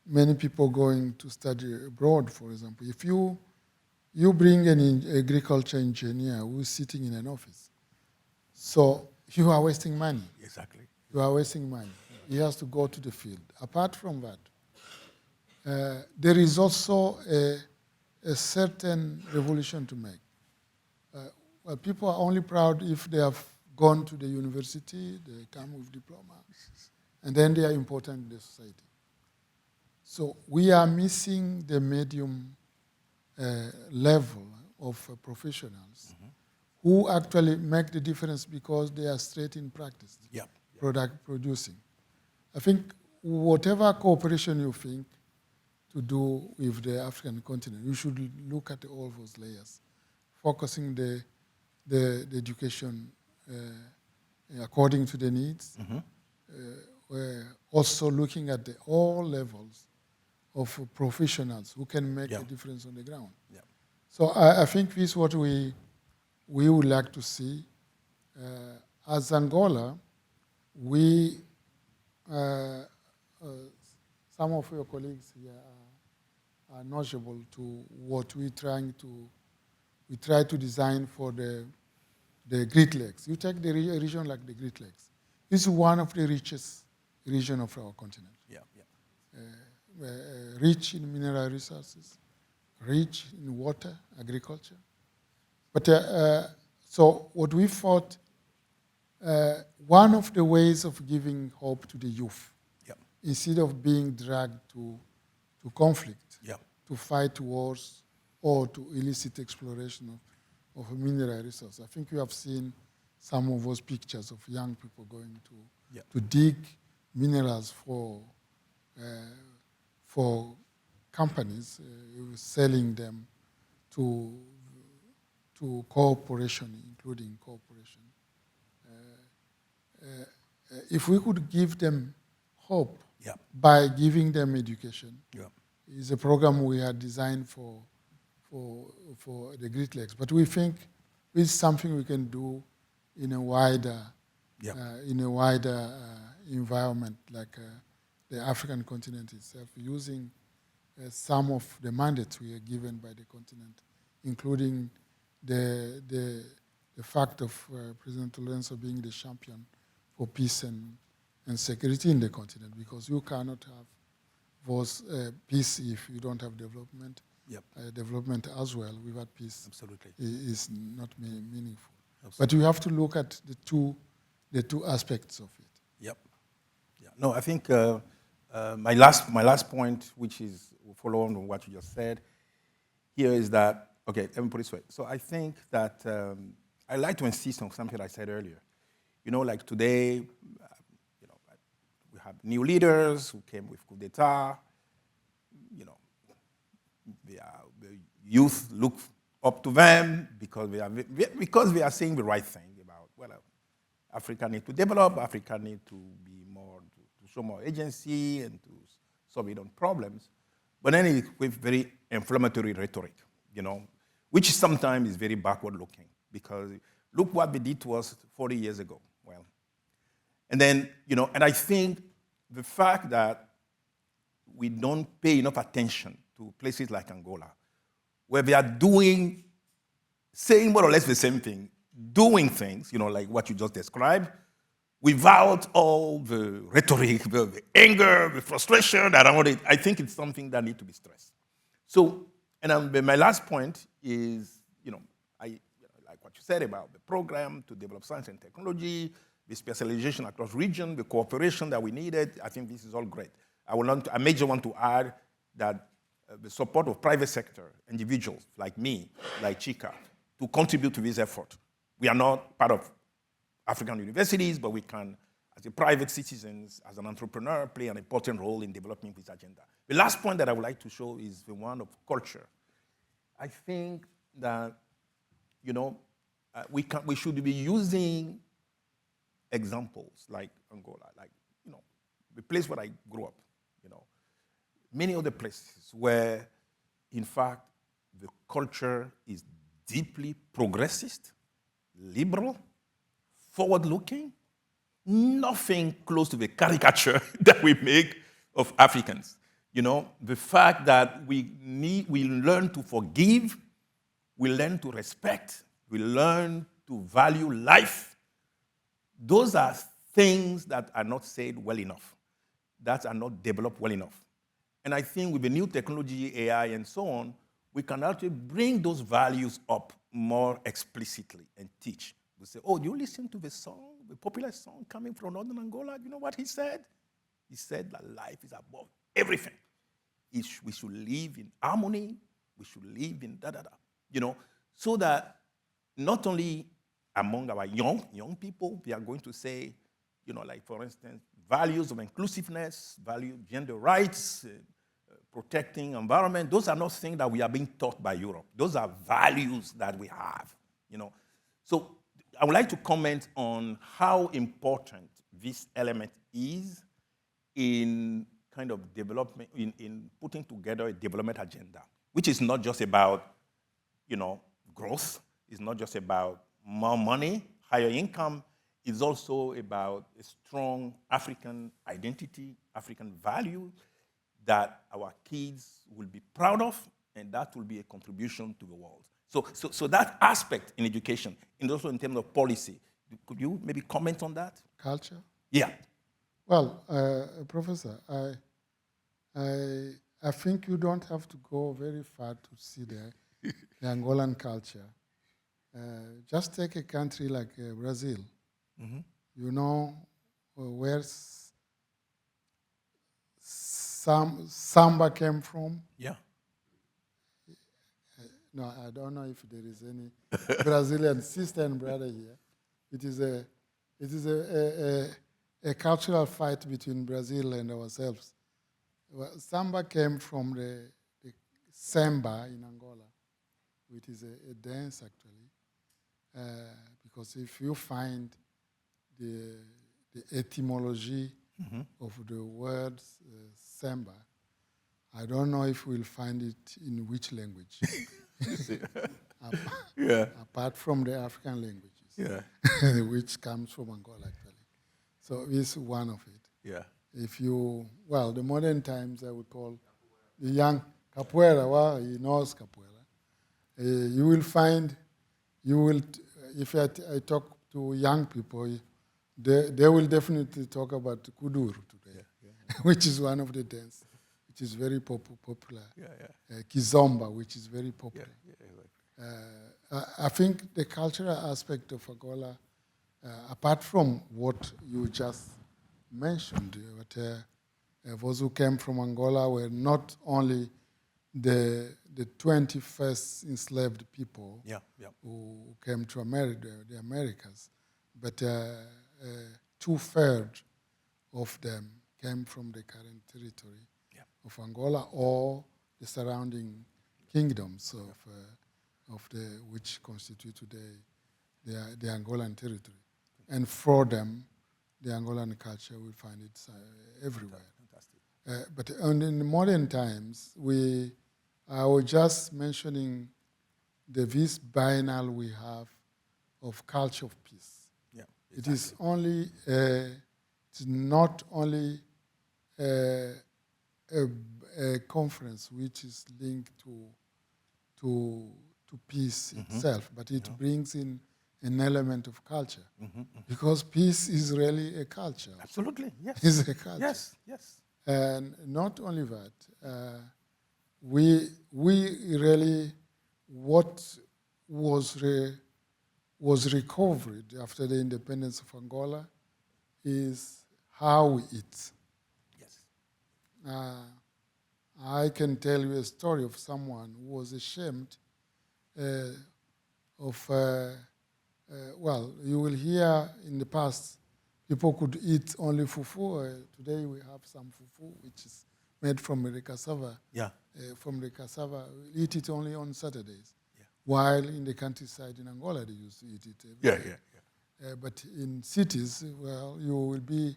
S3: many people going to study abroad, for example. If you bring an agriculture engineer who's sitting in an office, so you are wasting money.
S2: Exactly.
S3: You are wasting money. He has to go to the field. Apart from that, there is also a certain revolution to make. Well, people are only proud if they have gone to the university, they come with diploma, and then they are important in the society. So we are missing the medium level of professionals who actually make the difference because they are straight in practice, product producing. I think whatever cooperation you think to do with the African continent, you should look at all those layers, focusing the education according to the needs, also looking at all levels of professionals who can make a difference on the ground. So I think this is what we would like to see. As Angola, some of your colleagues here are knowledgeable to what we try to design for the Great Lakes. You take a region like the Great Lakes. This is one of the richest regions of our continent. Rich in mineral resources, rich in water, agriculture. But so what we thought, one of the ways of giving hope to the youth, instead of being dragged to conflict, to fight wars, or to illicit exploration of mineral resources. I think you have seen some of those pictures of young people going to dig minerals for companies, selling them to cooperation, including cooperation. If we could give them hope by giving them education, it's a program we had designed for the Great Lakes. But we think it's something we can do in a wider environment, like the African continent itself, using some of the mandates we are given by the continent, including the fact of President Lorenzo being the champion for peace and security in the continent, because you cannot have those peace if you don't have development. Development as well without peace is not meaningful. But you have to look at the two aspects of it.
S2: No, I think my last point, which is follow on what you just said, here is that, okay, let me put it this way. So I think that I like to insist on something I said earlier. Like today, we have new leaders who came with coup d'etat. The youth look up to them because we are saying the right thing about, well, Africa needs to develop, Africa needs to be more, to show more agency and to solve its own problems. But then it's with very inflammatory rhetoric, which sometimes is very backward looking because look what they did to us 40 years ago. Well, and then, and I think the fact that we don't pay enough attention to places like Angola, where they are saying more or less the same thing, doing things, like what you just described, without all the rhetoric, the anger, the frustration around it. I think it's something that needs to be stressed. So, and my last point is, I like what you said about the program to develop science and technology, the specialization across region, the cooperation that we needed. I think this is all great. I major want to add that the support of private sector, individuals like me, like Chika, to contribute to this effort. We are not part of African universities, but we can, as a private citizens, as an entrepreneur, play an important role in developing this agenda. The last point that I would like to show is the one of culture. I think that, we should be using examples like Angola, like, the place where I grew up, many other places where, in fact, the culture is deeply progressist, liberal, forward-looking, nothing close to the caricature that we make of Africans. The fact that we learn to forgive, we learn to respect, we learn to value life. Those are things that are not said well enough, that are not developed well enough. And I think with the new technology, AI, and so on, we can actually bring those values up more explicitly and teach. We say, oh, do you listen to the song, the popular song coming from Northern Angola? You know what he said? He said that life is above everything. We should live in harmony. We should live in da-da-da. So that not only among our young people, we are going to say, like, for instance, values of inclusiveness, value gender rights, protecting environment. Those are not things that we are being taught by Europe. Those are values that we have, So I would like to comment on how important this element is in kind of development, in putting together a development agenda, which is not just about, growth. It's not just about more money, higher income. It's also about a strong African identity, African value that our kids will be proud of, and that will be a contribution to the world. So that aspect in education, and also in terms of policy, could you maybe comment on that?
S3: Culture?
S2: Yeah.
S3: Well, Professor, I think you don't have to go very far to see the Angolan culture. Just take a country like Brazil. Mm-hmm. Where samba came from?
S2: Yeah.
S3: No, I don't know if there is any Brazilian sister and brother here. It is a cultural fight between Brazil and ourselves. Well, samba came from the samba in Angola, which is a dance actually, because if you find the etymology of the word samba, I don't know if we'll find it in which language. Apart from the African languages, which comes from Angola actually. So this is one of it.
S2: Yeah.
S3: If the modern times I would call the young capoeira. Well, he knows capoeira. You will find, if I talk to young people, they will definitely talk about kuduro today, which is one of the dances, which is very popular. Kizomba, which is very popular. I think the cultural aspect of Angola, apart from what you just mentioned, those who came from Angola were not only the 21st enslaved people who came to America, the Americas, but 2/3 of them came from the current territory of Angola or the surrounding kingdoms which constitute today the Angolan territory. And for them, the Angolan culture, we find it everywhere.
S2: Fantastic.
S3: But in modern times, I was just mentioning this biennial we have of culture of peace.
S2: Yeah,
S3: It is only, it's not only a conference which is linked to peace itself, but it brings in an element of culture, because peace is really a culture.
S2: Absolutely, yes.
S3: It's a culture.
S2: Yes, yes.
S3: And not only that, we really, what was recovered after the independence of Angola is how we eat.
S2: Yes.
S3: I can tell you a story of someone who was ashamed well, you will hear in the past people could eat only fufu. Today we have some fufu which is made from the cassava.
S2: Yeah.
S3: From the cassava, we eat it only on Saturdays.
S2: Yeah.
S3: While in the countryside in Angola, they used to eat it every
S2: Yeah,
S3: day.
S2: yeah.
S3: But in cities, well, you will be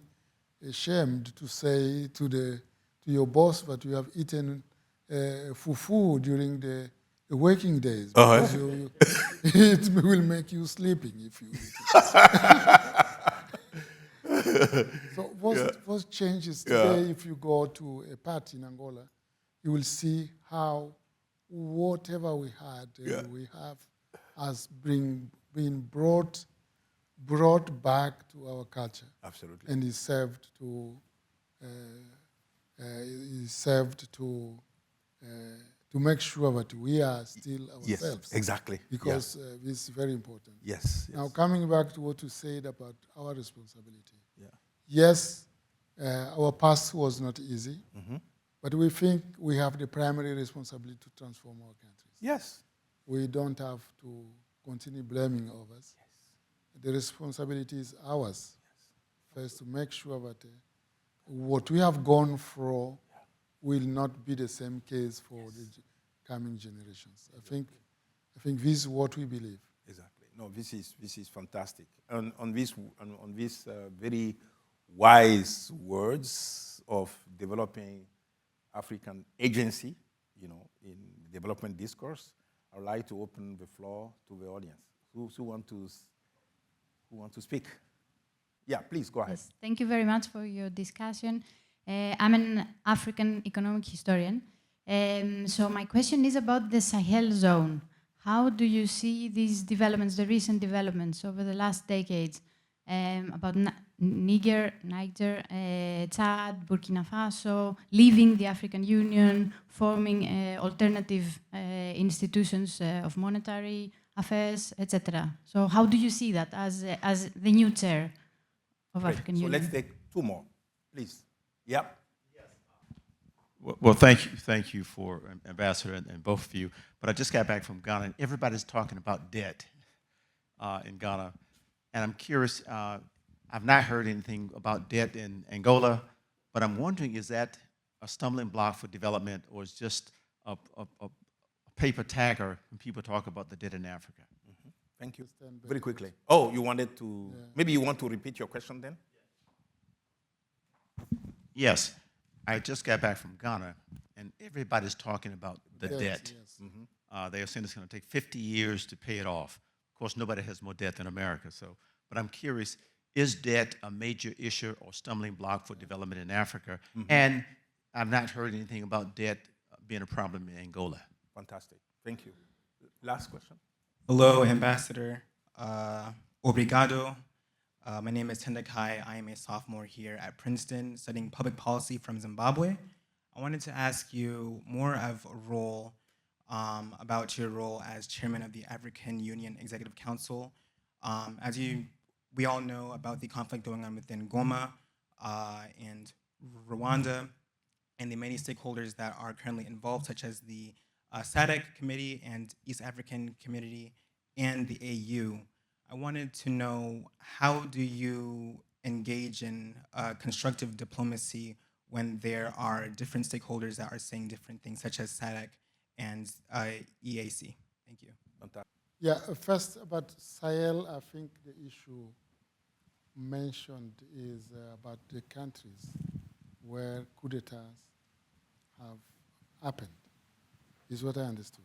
S3: ashamed to say to your boss that you have eaten fufu during the working days, because it will make you sleeping if you eat it. So what changes today, if you go to a party in Angola, you will see how whatever we had, we have, has been brought back to our culture.
S2: Absolutely.
S3: And is served to make sure that we are still ourselves.
S2: Yes, exactly.
S3: Because this is very important.
S2: Yes.
S3: Now, coming back to what you said about our responsibility.
S2: Yeah.
S3: Yes, our past was not easy, but we think we have the primary responsibility to transform our countries.
S2: Yes.
S3: We don't have to continue blaming others. Yes. The responsibility is ours. Yes. First, to make sure that what we have gone through will not be the same case for the coming generations. I think this is what we believe.
S2: Exactly. No, this is fantastic. On these very wise words of developing African agency, in development discourse, I would like to open the floor to the audience. Who want to speak? Yeah, please go ahead.
S4: Yes, thank you very much for your discussion. I'm an African economic historian. So my question is about the Sahel zone. How do you see these developments, the recent developments over the last decades, about Niger, Chad, Burkina Faso, leaving the African Union, forming alternative institutions of monetary affairs, etc. So how do you see that as the new chair of
S2: Great.
S4: African
S2: So
S4: Union?
S2: let's take two more, please. Yep.
S5: Well, thank you for Ambassador and both of you. But I just got back from Ghana, and everybody's talking about debt in Ghana. And I'm curious, I've not heard anything about debt in Angola, but I'm wondering, is that a stumbling block for development, or is just a paper tagger when people talk about the debt in Africa?
S2: Thank you. Very quickly. Oh, you wanted to, maybe you want to repeat your question then?
S5: Yes. I just got back from Ghana, and everybody's talking about the debt.
S3: Yes.
S5: They are saying it's going to take 50 years to pay it off. Of course, nobody has more debt than America. But I'm curious, is debt a major issue or stumbling block for development in Africa? And I've not heard anything about debt being a problem in Angola.
S2: Fantastic. Thank you. Last question.
S6: Hello, Ambassador. Obrigado. My name is Tendakai. I am a sophomore here at Princeton studying public policy from Zimbabwe. I wanted to ask you more of a role, about your role as chairman of the African Union Executive Council. We all know about the conflict going on within Goma and Rwanda, and the many stakeholders that are currently involved, such as the SADC Committee and East African Community and the AU. I wanted to know, how do you engage in constructive diplomacy when there are different stakeholders that are saying different things, such as SADC and EAC? Thank you.
S3: Yeah, first about Sahel, I think the issue mentioned is about the countries where coup d'etats have happened, is what I understood.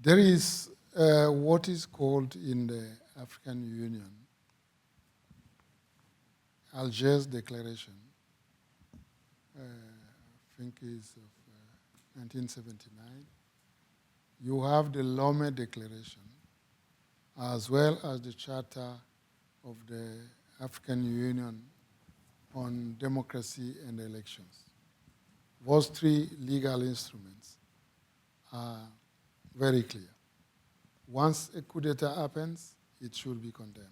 S3: There is what is called in the African Union Algiers Declaration, I think is of 1979. You have the Lome Declaration, as well as the Charter of the African Union on Democracy and Elections. Those three legal instruments are very clear. Once a coup d'etat happens, it should be condemned.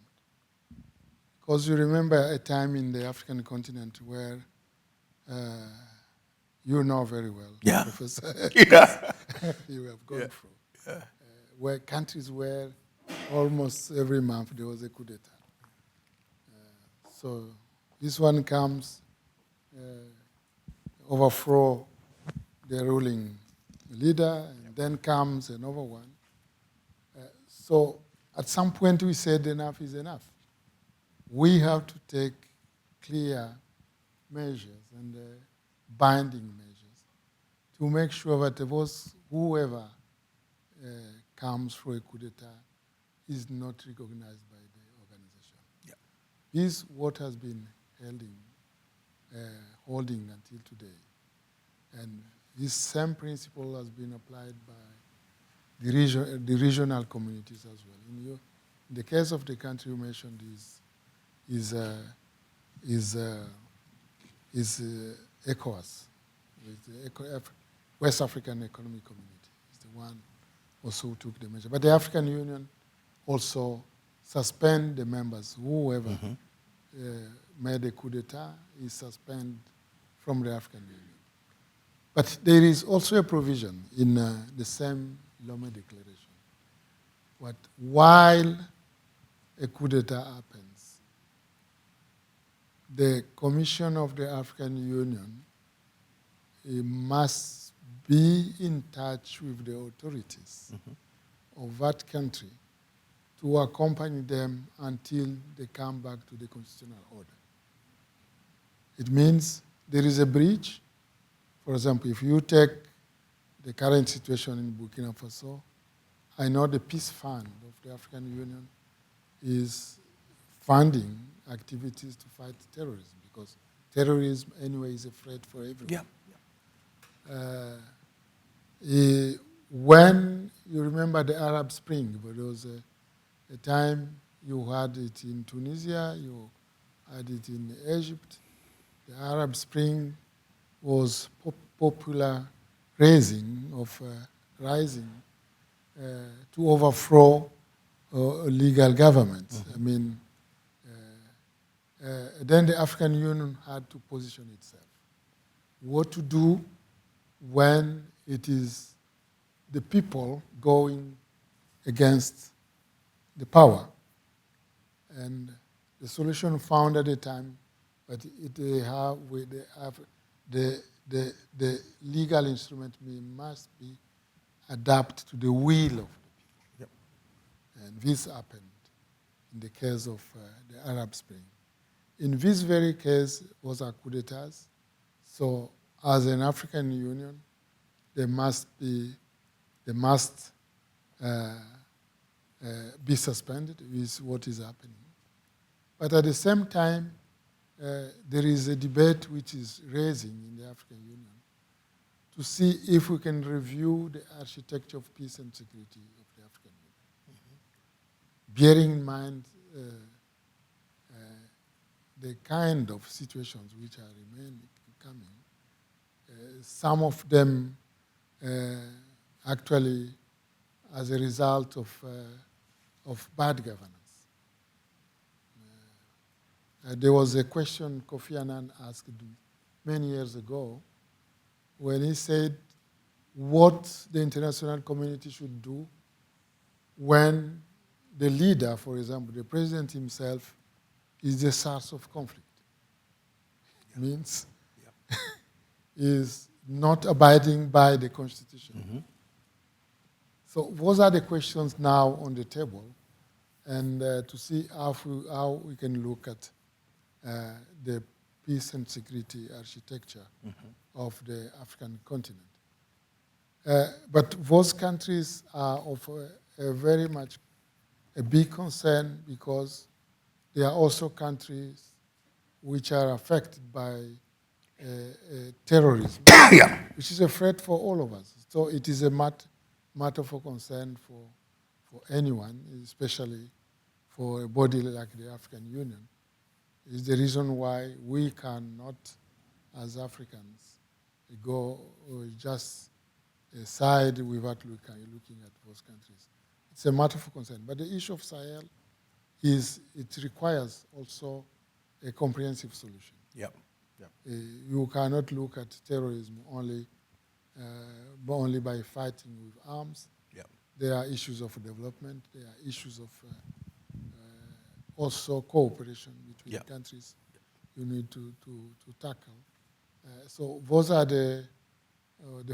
S3: Because you remember a time in the African continent where you know very well,
S2: Yeah.
S3: Professor,
S2: Yeah.
S3: you have gone through, where countries where almost every month there was a coup d'etat. So this one comes, overthrow the ruling leader, and then comes another one. So at some point we said enough is enough. We have to take clear measures and binding measures to make sure that whoever comes for a coup d'etat is not recognized by the organization.
S2: Yeah.
S3: This is what has been holding until today. And this same principle has been applied by the regional communities as well. In the case of the country you mentioned is ECOWAS, the West African Economic Community is the one also who took the measure. But the African Union also suspend the members. Whoever made a coup d'etat is suspended from the African Union. But there is also a provision in the same Lome Declaration. But while a coup d'etat happens, the Commission of the African Union must be in touch with the authorities of that country to accompany them until they come back to the constitutional order. It means there is a breach. For example, if you take the current situation in Burkina Faso, I know the Peace Fund of the African Union is funding activities to fight terrorism, because terrorism anyway is a threat for everyone. Yeah. When you remember the Arab Spring, but there was a time you had it in Tunisia, you had it in Egypt. The Arab Spring was popular rising to overthrow legal governments. I mean, then the African Union had to position itself. What to do when it is the people going against the power. And the solution found at the time, but the legal instrument must be adapted to the will of the people.
S2: Yep.
S3: And this happened in the case of the Arab Spring. In this very case was a coup d'etats. So as an African Union, they must be suspended with what is happening. But at the same time, there is a debate which is raising in the African Union to see if we can review the architecture of peace and security of the African Union. Bearing in mind the kind of situations which are coming, some of them actually as a result of bad governance. There was a question Kofi Annan asked many years ago when he said what the international community should do when the leader, for example, the president himself, is the source of conflict. Means is not abiding by the constitution. So those are the questions now on the table, and to see how we can look at the peace and security architecture of the African continent. But those countries are of a very much a big concern because they are also countries which are affected by terrorism, which is a threat for all of us. So it is a matter for concern for anyone, especially for a body like the African Union. Is the reason why we cannot, as Africans, go just side without looking at those countries. It's a matter for concern. But the issue of Sahel it requires also a comprehensive solution.
S2: Yep.
S3: You cannot look at terrorism only by fighting with arms.
S2: Yep.
S3: There are issues of development. There are issues of also cooperation between countries you need to tackle. So those are the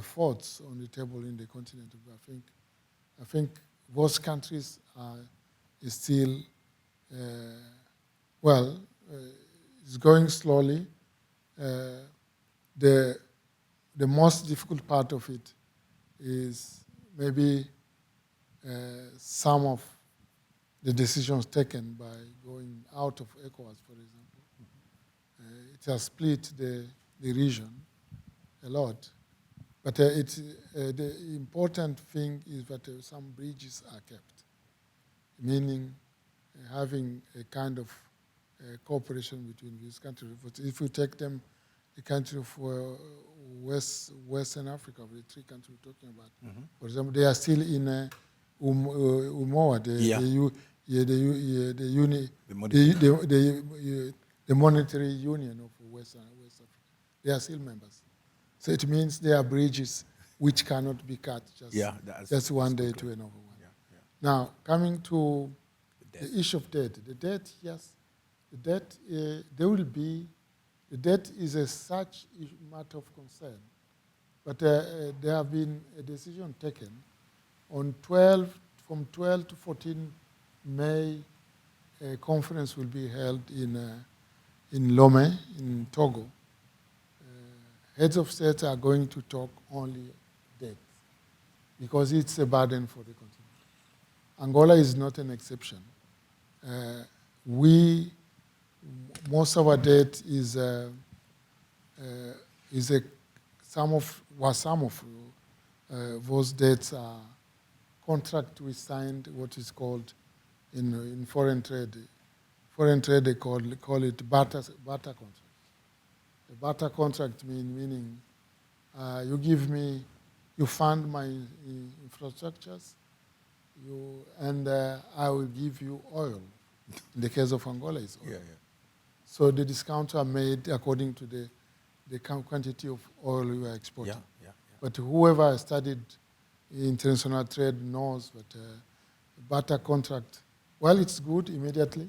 S3: thoughts on the table in the continent. I think those countries are still it's going slowly. The most difficult part of it is maybe some of the decisions taken by going out of ECOWAS, for example. It has split the region a lot. But the important thing is that some bridges are kept, meaning having a kind of cooperation between these countries. But if we take them, the country of Western Africa, the three countries we're talking about, for example, they are still in UMOA, the monetary union of West Africa. They are still members. So it means there are bridges which cannot be cut just one day to another one. Now, coming to the issue of debt. The debt, yes, the debt, the debt is such a matter of concern. But there have been a decision taken on from 12 to 14 May, a conference will be held in Lomé, in Togo. Heads of state are going to talk only debt because it's a burden for the continent. Angola is not an exception. Most of our debt is some of those debts are contract we signed, what is called in foreign trade. Foreign trade, they call it barter contract. A barter contract meaning you fund my infrastructures, and I will give you oil. In the case of Angola, it's oil. So the discounts are made according to the quantity of oil you are exporting. But whoever has studied international trade knows that barter contract, well, it's good immediately.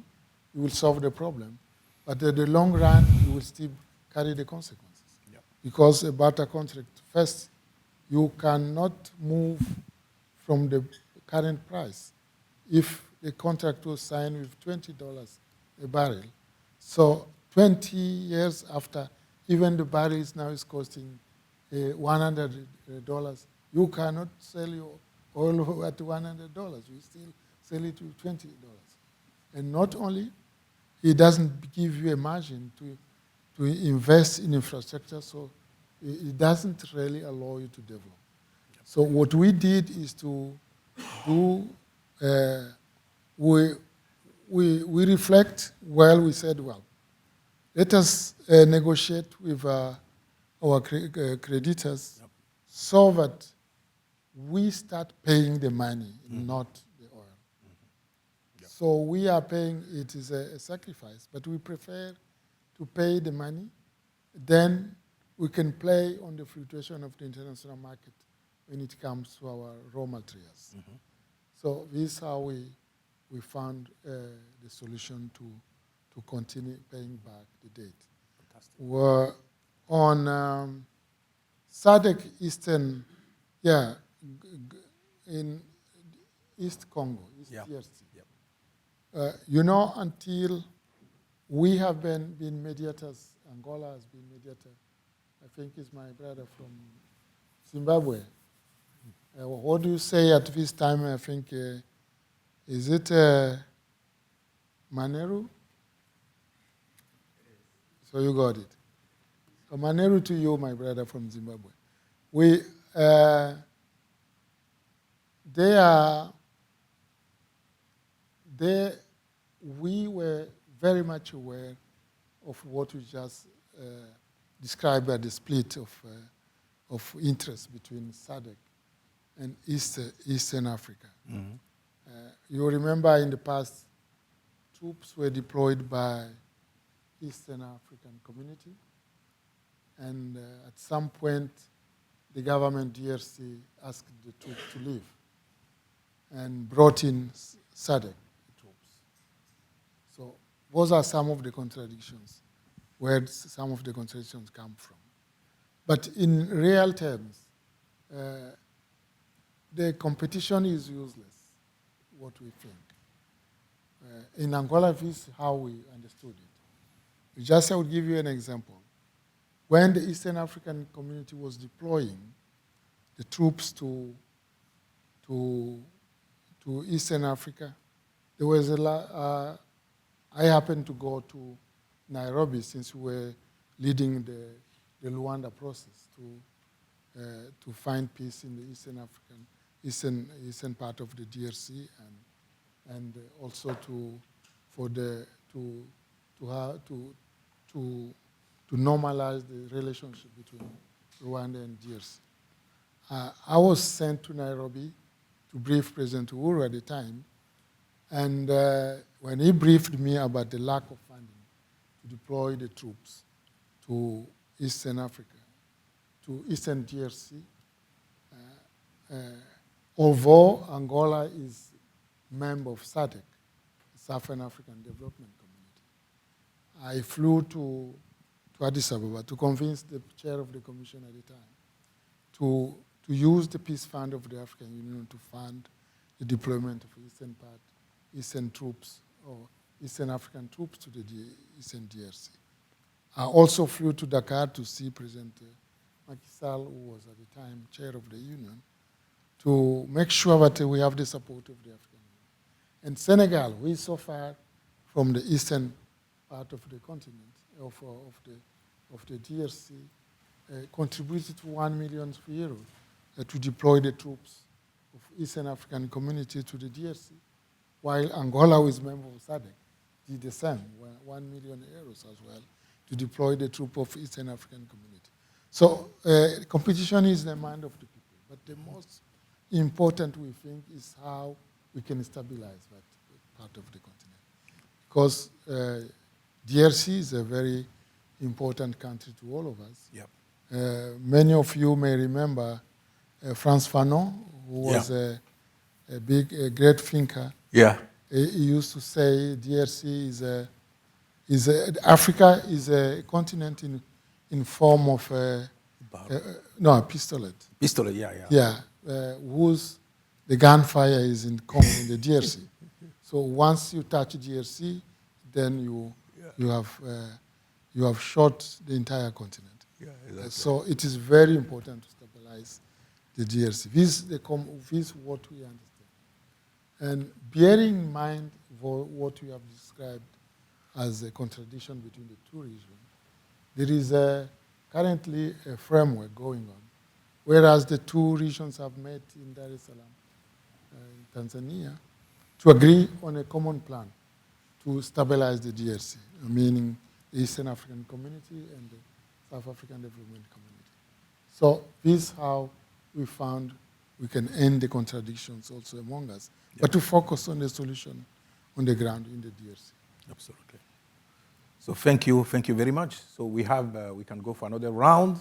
S3: You will solve the problem. But in the long run, you will still carry the consequences. Because a barter contract, first, you cannot move from the current price. If the contract was signed with $20 a barrel, so 20 years after, even the barrel is costing $100, you cannot sell your oil at $100. You still sell it with $20. And not only, it doesn't give you a margin to invest in infrastructure, so it doesn't really allow you to develop. So what we did is to do, we reflect, we said, let us negotiate with our creditors so that we start paying the money, not the oil. So we are paying, it is a sacrifice, but we prefer to pay the money, then we can play on the fluctuation of the international market when it comes to our raw materials. So this is how we found the solution to continue paying back the debt.
S2: Fantastic.
S3: We're on SADC Eastern, yeah, in East Congo, East DRC.
S2: Yep.
S3: You know, until we have been mediators, Angola has been mediator. I think it's my brother from Zimbabwe. What do you say at this time? I think, is it Maneru? So you got it. So Maneru to you, my brother from Zimbabwe. We were very much aware of what you just described as the split of interest between SADC and Eastern Africa.
S2: Mm-hmm.
S3: You remember in the past, troops were deployed by Eastern African Community, and at some point, the government DRC asked the troops to leave and brought in SADC troops. So those are some of the contradictions, where some of the contradictions come from. But in real terms, the competition is useless, what we think. In Angola, this is how we understood it. Just I would give you an example. When the Eastern African Community was deploying the troops to Eastern Africa, there was I happened to go to Nairobi since we were leading the Luanda process to find peace in the eastern part of the DRC and also to normalize the relationship between Rwanda and DRC. I was sent to Nairobi to brief President Uhuru at the time, and when he briefed me about the lack of funding to deploy the troops to Eastern Africa, to Eastern DRC, although Angola is member of SADC, Southern African Development Community, I flew to Addis Ababa to convince the chair of the commission at the time to use the peace fund of the African Union to fund the deployment of Eastern troops or Eastern African troops to the Eastern DRC. I also flew to Dakar to see President Macky Sall, who was at the time chair of the union, to make sure that we have the support of the African Union. And Senegal, we so far from the eastern part of the continent, of the DRC, contributed to €1 million to deploy the troops of Eastern African Community to the DRC, while Angola, who is member of SADC, did the same, €1 million as well, to deploy the troop of Eastern African Community. So competition is the mind of the people, but the most important, we think, is how we can stabilize that part of the continent. Because DRC is a very important country to all of us.
S2: Yep.
S3: Many of you may remember Frantz Fanon, who was a great thinker.
S2: Yeah.
S3: He used to say DRC Africa is a continent in form of a pistolet.
S2: Pistolet, yeah.
S3: Yeah, whose the gunfire is in the DRC. So once you touch DRC, then you have shot the entire continent.
S2: Yeah, exactly.
S3: So it is very important to stabilize the DRC. This is what we understand. And bearing in mind what you have described as a contradiction between the two regions, there is currently a framework going on, whereas the two regions have met in Dar es Salaam, in Tanzania, to agree on a common plan to stabilize the DRC, meaning the Eastern African Community and the South African Development Community. So this is how we found we can end the contradictions also among us, but to focus on the solution on the ground in the DRC.
S2: Absolutely. So thank you very much. So we can go for another round.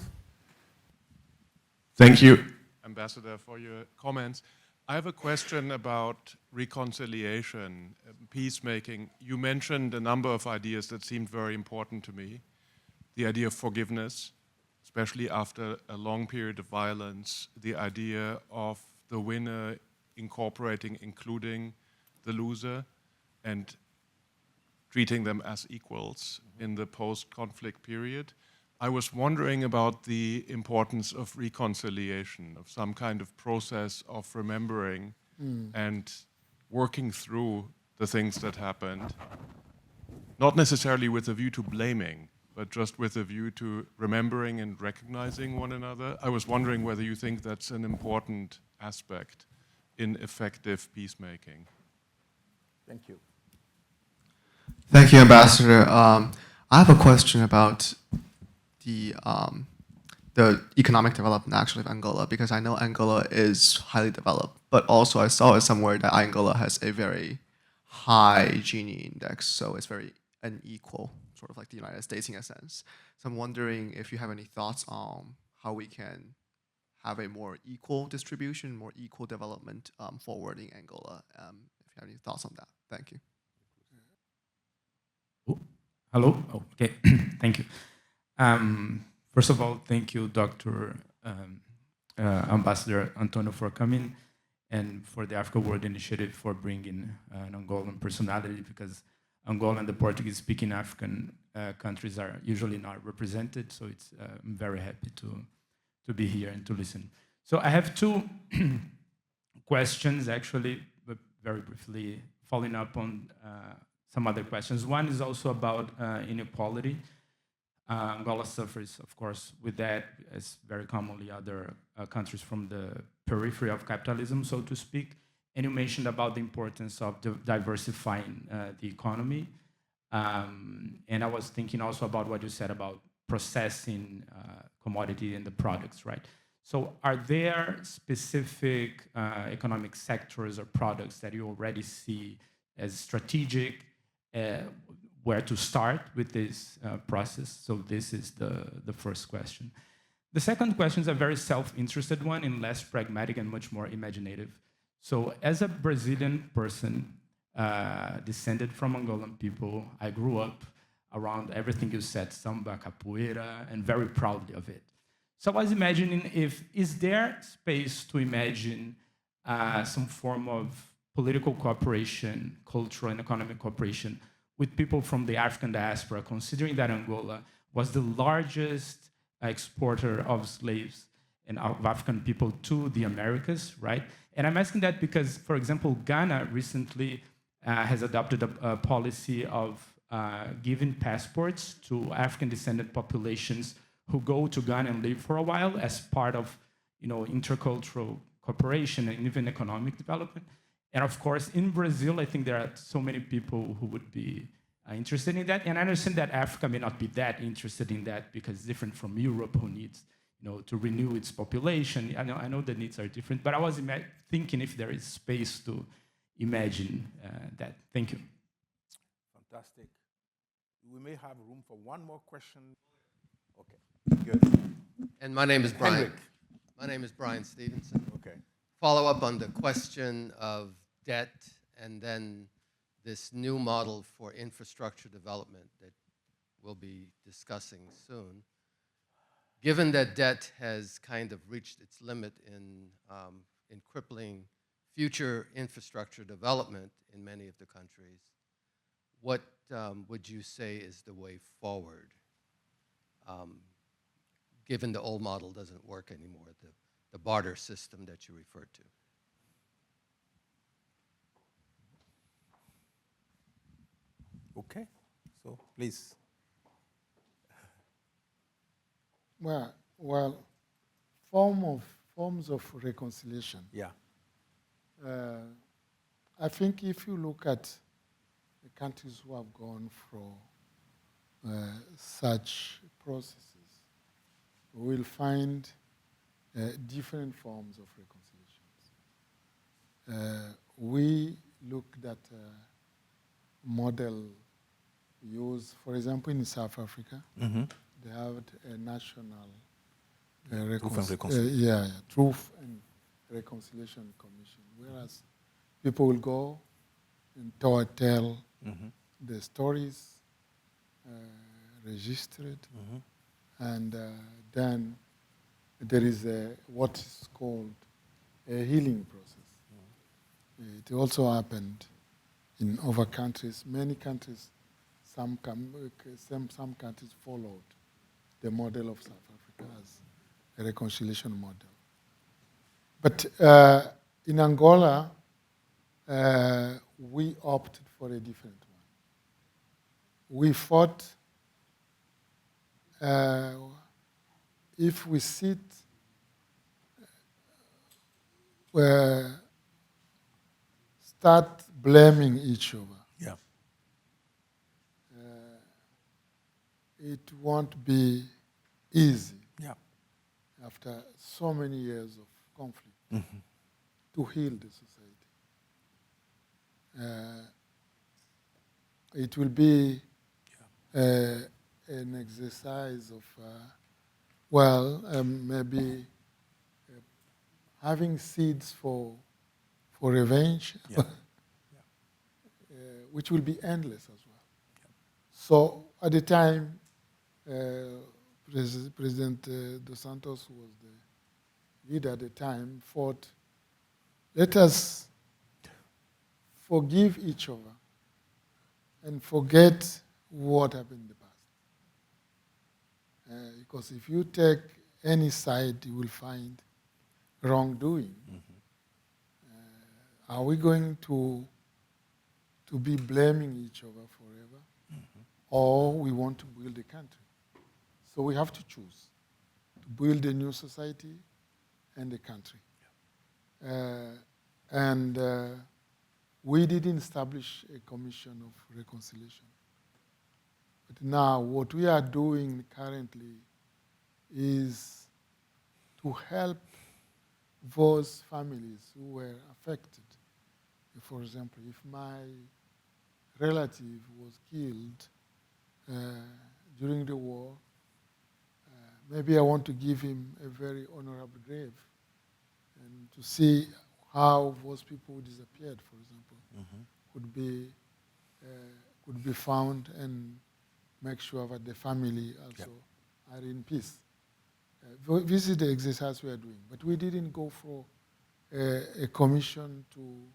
S7: Thank you, Ambassador, for your comments. I have a question about reconciliation, peacemaking. You mentioned a number of ideas that seemed very important to me. The idea of forgiveness, especially after a long period of violence, the idea of the winner incorporating, including the loser, and treating them as equals in the post-conflict period. I was wondering about the importance of reconciliation, of some kind of process of remembering and working through the things that happened, not necessarily with a view to blaming, but just with a view to remembering and recognizing one another. I was wondering whether you think that's an important aspect in effective peacemaking.
S2: Thank you.
S8: Thank you, Ambassador. I have a question about the economic development actually of Angola, because I know Angola is highly developed, but also I saw it somewhere that Angola has a very high Gini index, so it's very unequal, sort of like the United States in a sense. So I'm wondering if you have any thoughts on how we can have a more equal distribution, more equal development forward in Angola. If you have any thoughts on that, thank you.
S9: Oh, hello? Oh, okay. Thank you. First of all, thank you, Dr. Ambassador Antonio, for coming, and for the Africa World Initiative for bringing an Angolan personality, because Angola and the Portuguese-speaking African countries are usually not represented, so it's, I'm very happy to be here and to listen. So I have two questions, actually, but very briefly, following up on some other questions. One is also about inequality. Angola suffers, of course, with that, as very commonly other countries from the periphery of capitalism, so to speak. And you mentioned about the importance of diversifying the economy. And I was thinking also about what you said about processing commodity and the products, right? So are there specific economic sectors or products that you already see as strategic, where to start with this process? So this is the first question. The second question is a very self-interested one and less pragmatic and much more imaginative. So as a Brazilian person, descended from Angolan people, I grew up around everything you said, samba, capoeira, and very proudly of it. So I was imagining is there space to imagine some form of political cooperation, cultural and economic cooperation with people from the African diaspora, considering that Angola was the largest exporter of slaves and of African people to the Americas, right? And I'm asking that because, for example, Ghana recently has adopted a policy of giving passports to African descendant populations who go to Ghana and live for a while as part of, intercultural cooperation and even economic development. And of course, in Brazil, I think there are so many people who would be interested in that. And I understand that Africa may not be that interested in that because it's different from Europe, who needs, to renew its population. I know the needs are different, but I was thinking if there is space to imagine that. Thank you.
S2: Fantastic. We may have room for one more question. Okay, good.
S10: And my name is Brian.
S2: Henrik.
S10: My name is Brian Stevenson.
S2: Okay.
S10: Follow up on the question of debt and then this new model for infrastructure development that we'll be discussing soon. Given that debt has kind of reached its limit in crippling future infrastructure development in many of the countries, what would you say is the way forward, given the old model doesn't work anymore, the barter system that you referred to?
S2: Okay, so please.
S3: Well, forms of reconciliation.
S2: Yeah.
S3: I think if you look at the countries who have gone through such processes, we will find different forms of reconciliation. We looked at a model used, for example, in South Africa.
S2: Mm-hmm.
S3: They have a national Truth and Reconciliation Commission, whereas people will go and tell the stories, register it, And then there is what is called a healing process. It also happened in other countries. Many countries, some countries followed the model of South Africa as a reconciliation model. But in Angola, we opted for a different one. We thought if we sit start blaming each other,
S2: Yeah.
S3: it won't be easy
S2: Yeah.
S3: after so many years of conflict to heal the society. It will be an exercise of, maybe having seeds for revenge,
S2: Yeah.
S3: which will be endless as well. So at the time, President Dos Santos, who was the leader at the time, thought, let us forgive each other and forget what happened in the past. Because if you take any side, you will find wrongdoing. Are we going to be blaming each other forever? Or we want to build a country? So we have to choose to build a new society and a country. We didn't establish a commission of reconciliation. But now what we are doing currently is to help those families who were affected. For example, if my relative was killed during the war, maybe I want to give him a very honorable grave and to see how those people who disappeared, for example, could be found and make sure that the family also are in peace. This is the exercise we are doing. But we didn't go for a commission to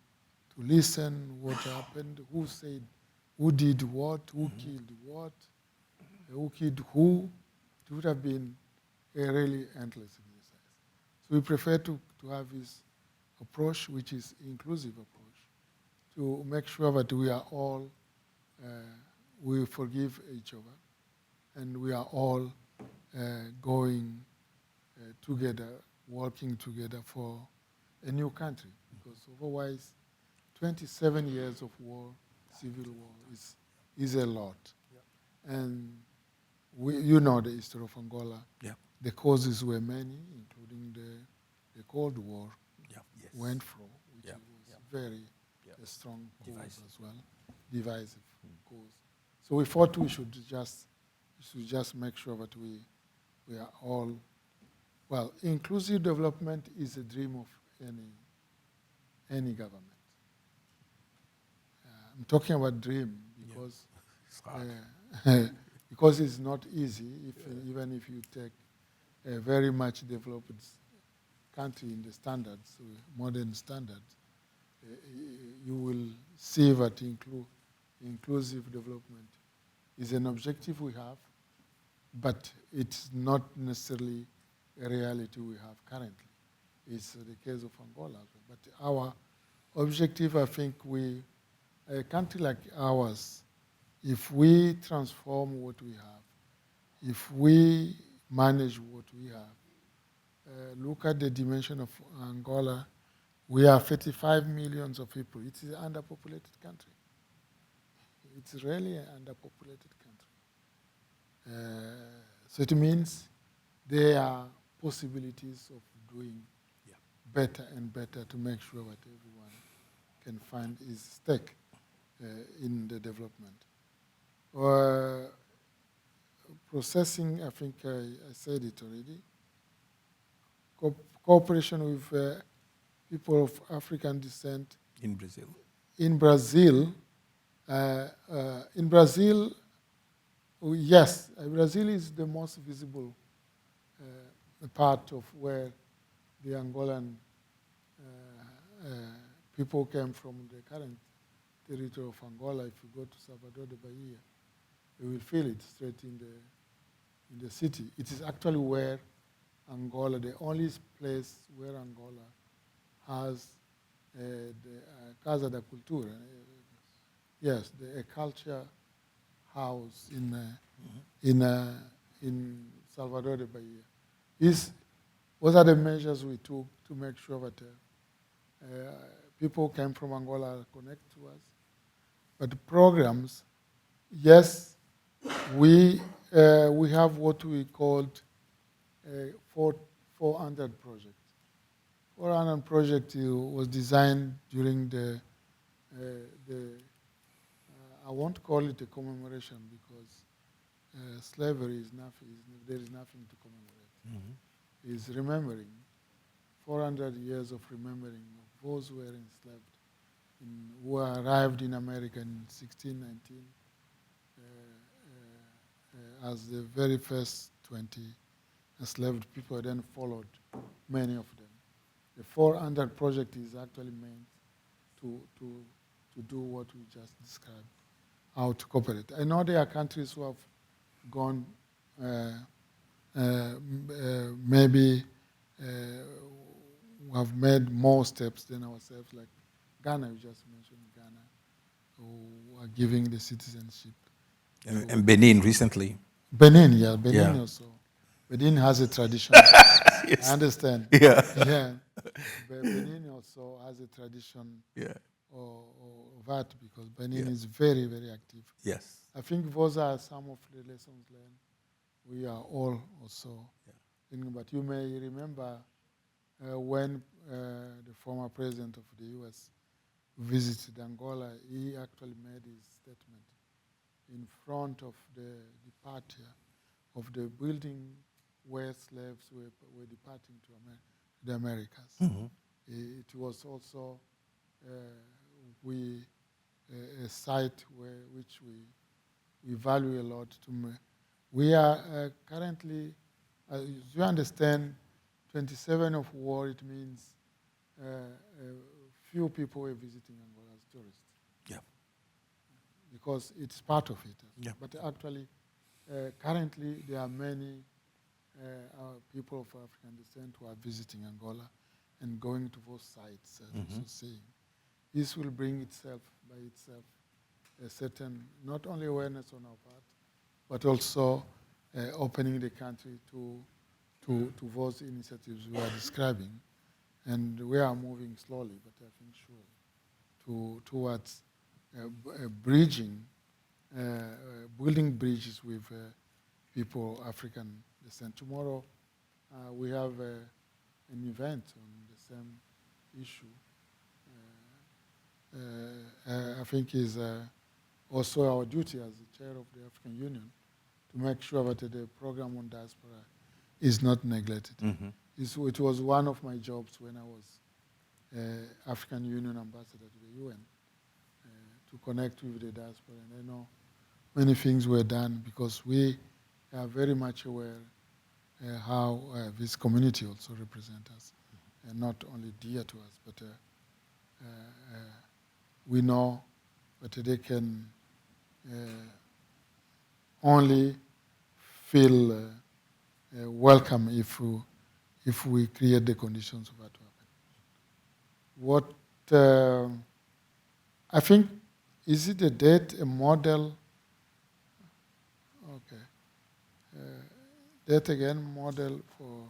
S3: listen what happened, who said, who did what, who killed what, who killed who. It would have been a really endless exercise. So we prefer to have this approach, which is inclusive approach, to make sure that we are all, we forgive each other, and we are all going together, working together for a new country. Because otherwise, 27 years of war, civil war, is a lot. And you know the history of Angola. The causes were many, including the Cold War went through, which was very a strong cause as well, divisive cause. So we thought we should just make sure that we are all, well, inclusive development is a dream of any government. I'm talking about dream because because it's not easy, even if you take a very much developed country in the standards, modern standards, you will see that inclusive development is an objective we have, but it's not necessarily a reality we have currently. It's the case of Angola. But our objective, I think, a country like ours, if we transform what we have, if we manage what we have, look at the dimension of Angola. We are 35 million of people. It is an underpopulated country. It's really an underpopulated country. So it means there are possibilities of doing better and better to make sure that everyone can find his stake in the development. Processing, I think I said it already. Cooperation with people of African descent.
S2: In Brazil.
S3: In Brazil, Oh, yes, Brazil is the most visible part of where the Angolan people came from the current territory of Angola. If you go to Salvador de Bahia, you will feel it straight in the city. It is actually where Angola, the only place where Angola has the Casa da Cultura. Yes, the culture house in Salvador de Bahia. What are the measures we took to make sure that people came from Angola connect to us? But the programs, yes, we have what we called 400 project. 400 project was designed during the I won't call it a commemoration because slavery is nothing. There is nothing to commemorate. It's remembering 400 years of remembering of those who were enslaved, who arrived in America in 1619 as the very first 20 enslaved people, then followed many of them. The 400 project is actually meant to do what we just described, how to cooperate. I know there are countries who have gone maybe have made more steps than ourselves, like Ghana, you just mentioned Ghana, who are giving the citizenship.
S2: And Benin recently.
S3: Benin, yeah, Benin
S2: Yeah.
S3: also. Benin has a tradition.
S2: Yes.
S3: I understand.
S2: Yeah.
S3: Yeah. Benin also has a tradition
S2: Yeah.
S3: of that because Benin
S2: Yeah.
S3: is very, very active.
S2: Yes.
S3: I think those are some of the lessons learned. We are all also thinking, but you may remember when the former president of the U.S. visited Angola, he actually made his statement in front of the departure of the building where slaves were departing to the Americas.
S2: Mm-hmm.
S3: It was also a site which we value a lot. We are currently, as you understand, 27 of war, it means few people were visiting Angola as tourists.
S2: Yeah.
S3: Because it's part of it.
S2: Yeah.
S3: But actually, currently, there are many people of African descent who are visiting Angola and going to those sites, as you were saying. This will bring itself, by itself, a certain, not only awareness on our part, but also opening the country to those initiatives we are describing. And we are moving slowly, but I think surely, towards bridging, building bridges with people of African descent. Tomorrow, we have an event on the same issue. I think is also our duty as the chair of the African Union to make sure that the program on diaspora is not neglected.
S2: Mm-hmm.
S3: It was one of my jobs when I was African Union ambassador to the UN to connect with the diaspora. And I know many things were done because we are very much aware how this community also represents us, and not only dear to us, but we know that they can only feel welcome if we create the conditions for that to happen. What I think, is it a date, a model? Okay. Date again, model for,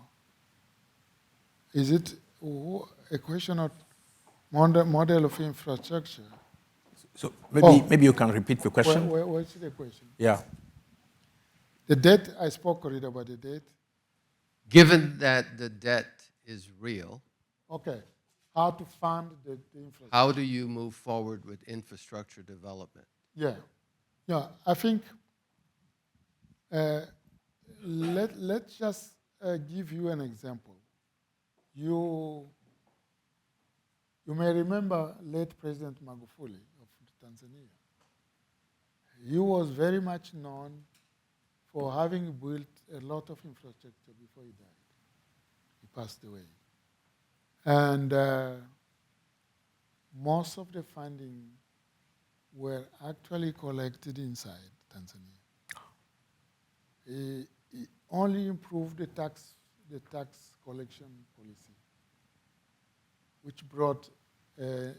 S3: is it a question of model of infrastructure?
S2: So maybe you can repeat the question.
S3: What's the question?
S2: Yeah.
S3: The debt, I spoke already about the debt.
S10: Given that the debt is real,
S3: Okay. How to fund the infrastructure?
S10: how do you move forward with infrastructure development?
S3: Yeah. Yeah, I think let's just give you an example. You may remember late President Magufuli of Tanzania. He was very much known for having built a lot of infrastructure before he died. He passed away. And most of the funding were actually collected inside Tanzania. He only improved the tax collection policy, which brought a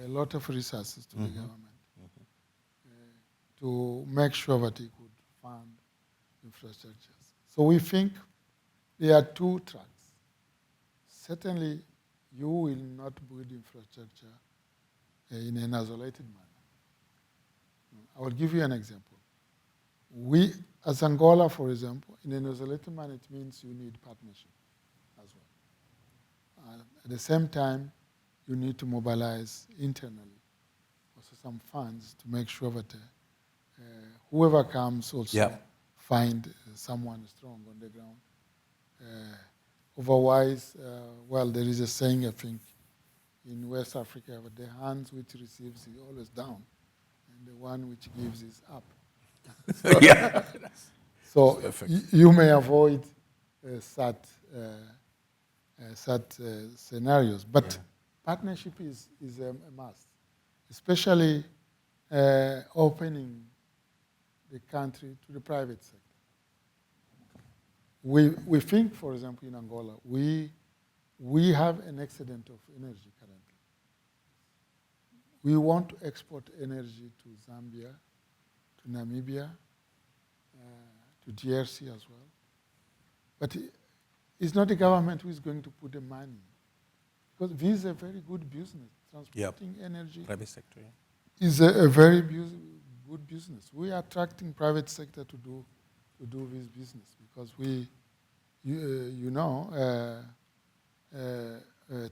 S3: lot of resources to the government to make sure that he could fund infrastructures. So we think there are two tracks. Certainly, you will not build infrastructure in an isolated manner. I will give you an example. We, as Angola, for example, in an isolated manner, it means you need partnership as well. At the same time, you need to mobilize internally also some funds to make sure that whoever comes also find someone strong on the ground. Otherwise, well, there is a saying, I think, in West Africa, that the hands which receives is always down, and the one which gives is up. So you may avoid such scenarios, but partnership is a must, especially opening the country to the private sector. We think, for example, in Angola, we have an excedent of energy currently. We want to export energy to Zambia, to Namibia, to DRC as well. But it's not the government who is going to put the money, because this is a very good business. Transporting energy
S2: Private sector,
S3: is a very good business. We are attracting private sector to do this business, because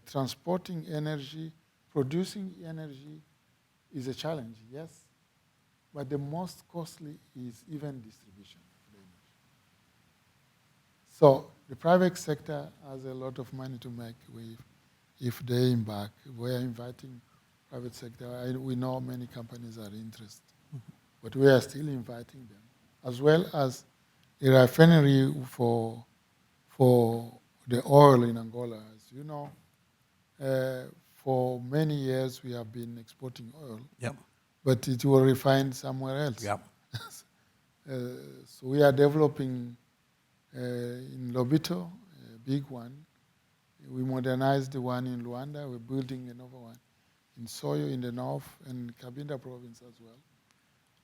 S3: transporting energy, producing energy is a challenge, yes, but the most costly is even distribution of the energy. So the private sector has a lot of money to make if they embark. We are inviting private sector. We know many companies are interested, but we are still inviting them, as well as a refinery for the oil in Angola. As you know, for many years we have been exporting oil, but it will refined somewhere else. So we are developing in Lobito, a big one. We modernized the one in Luanda. We're building another one in Soyo in the north and Cabinda province as well,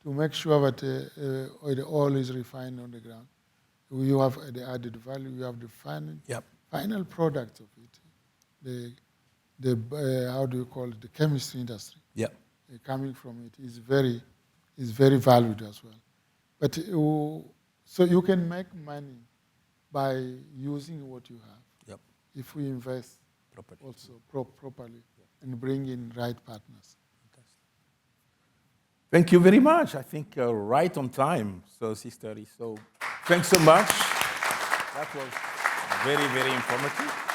S3: to make sure that the oil is refined on the ground. You have the added value. You have the final product of it. The how do you call it? The chemistry industry. Coming from it is very valued as well. But so you can make money by using what you have. If we invest also properly and bring in right partners.
S2: Thank you very much. I think right on time, so Sister. So thanks so much. That was very, very informative.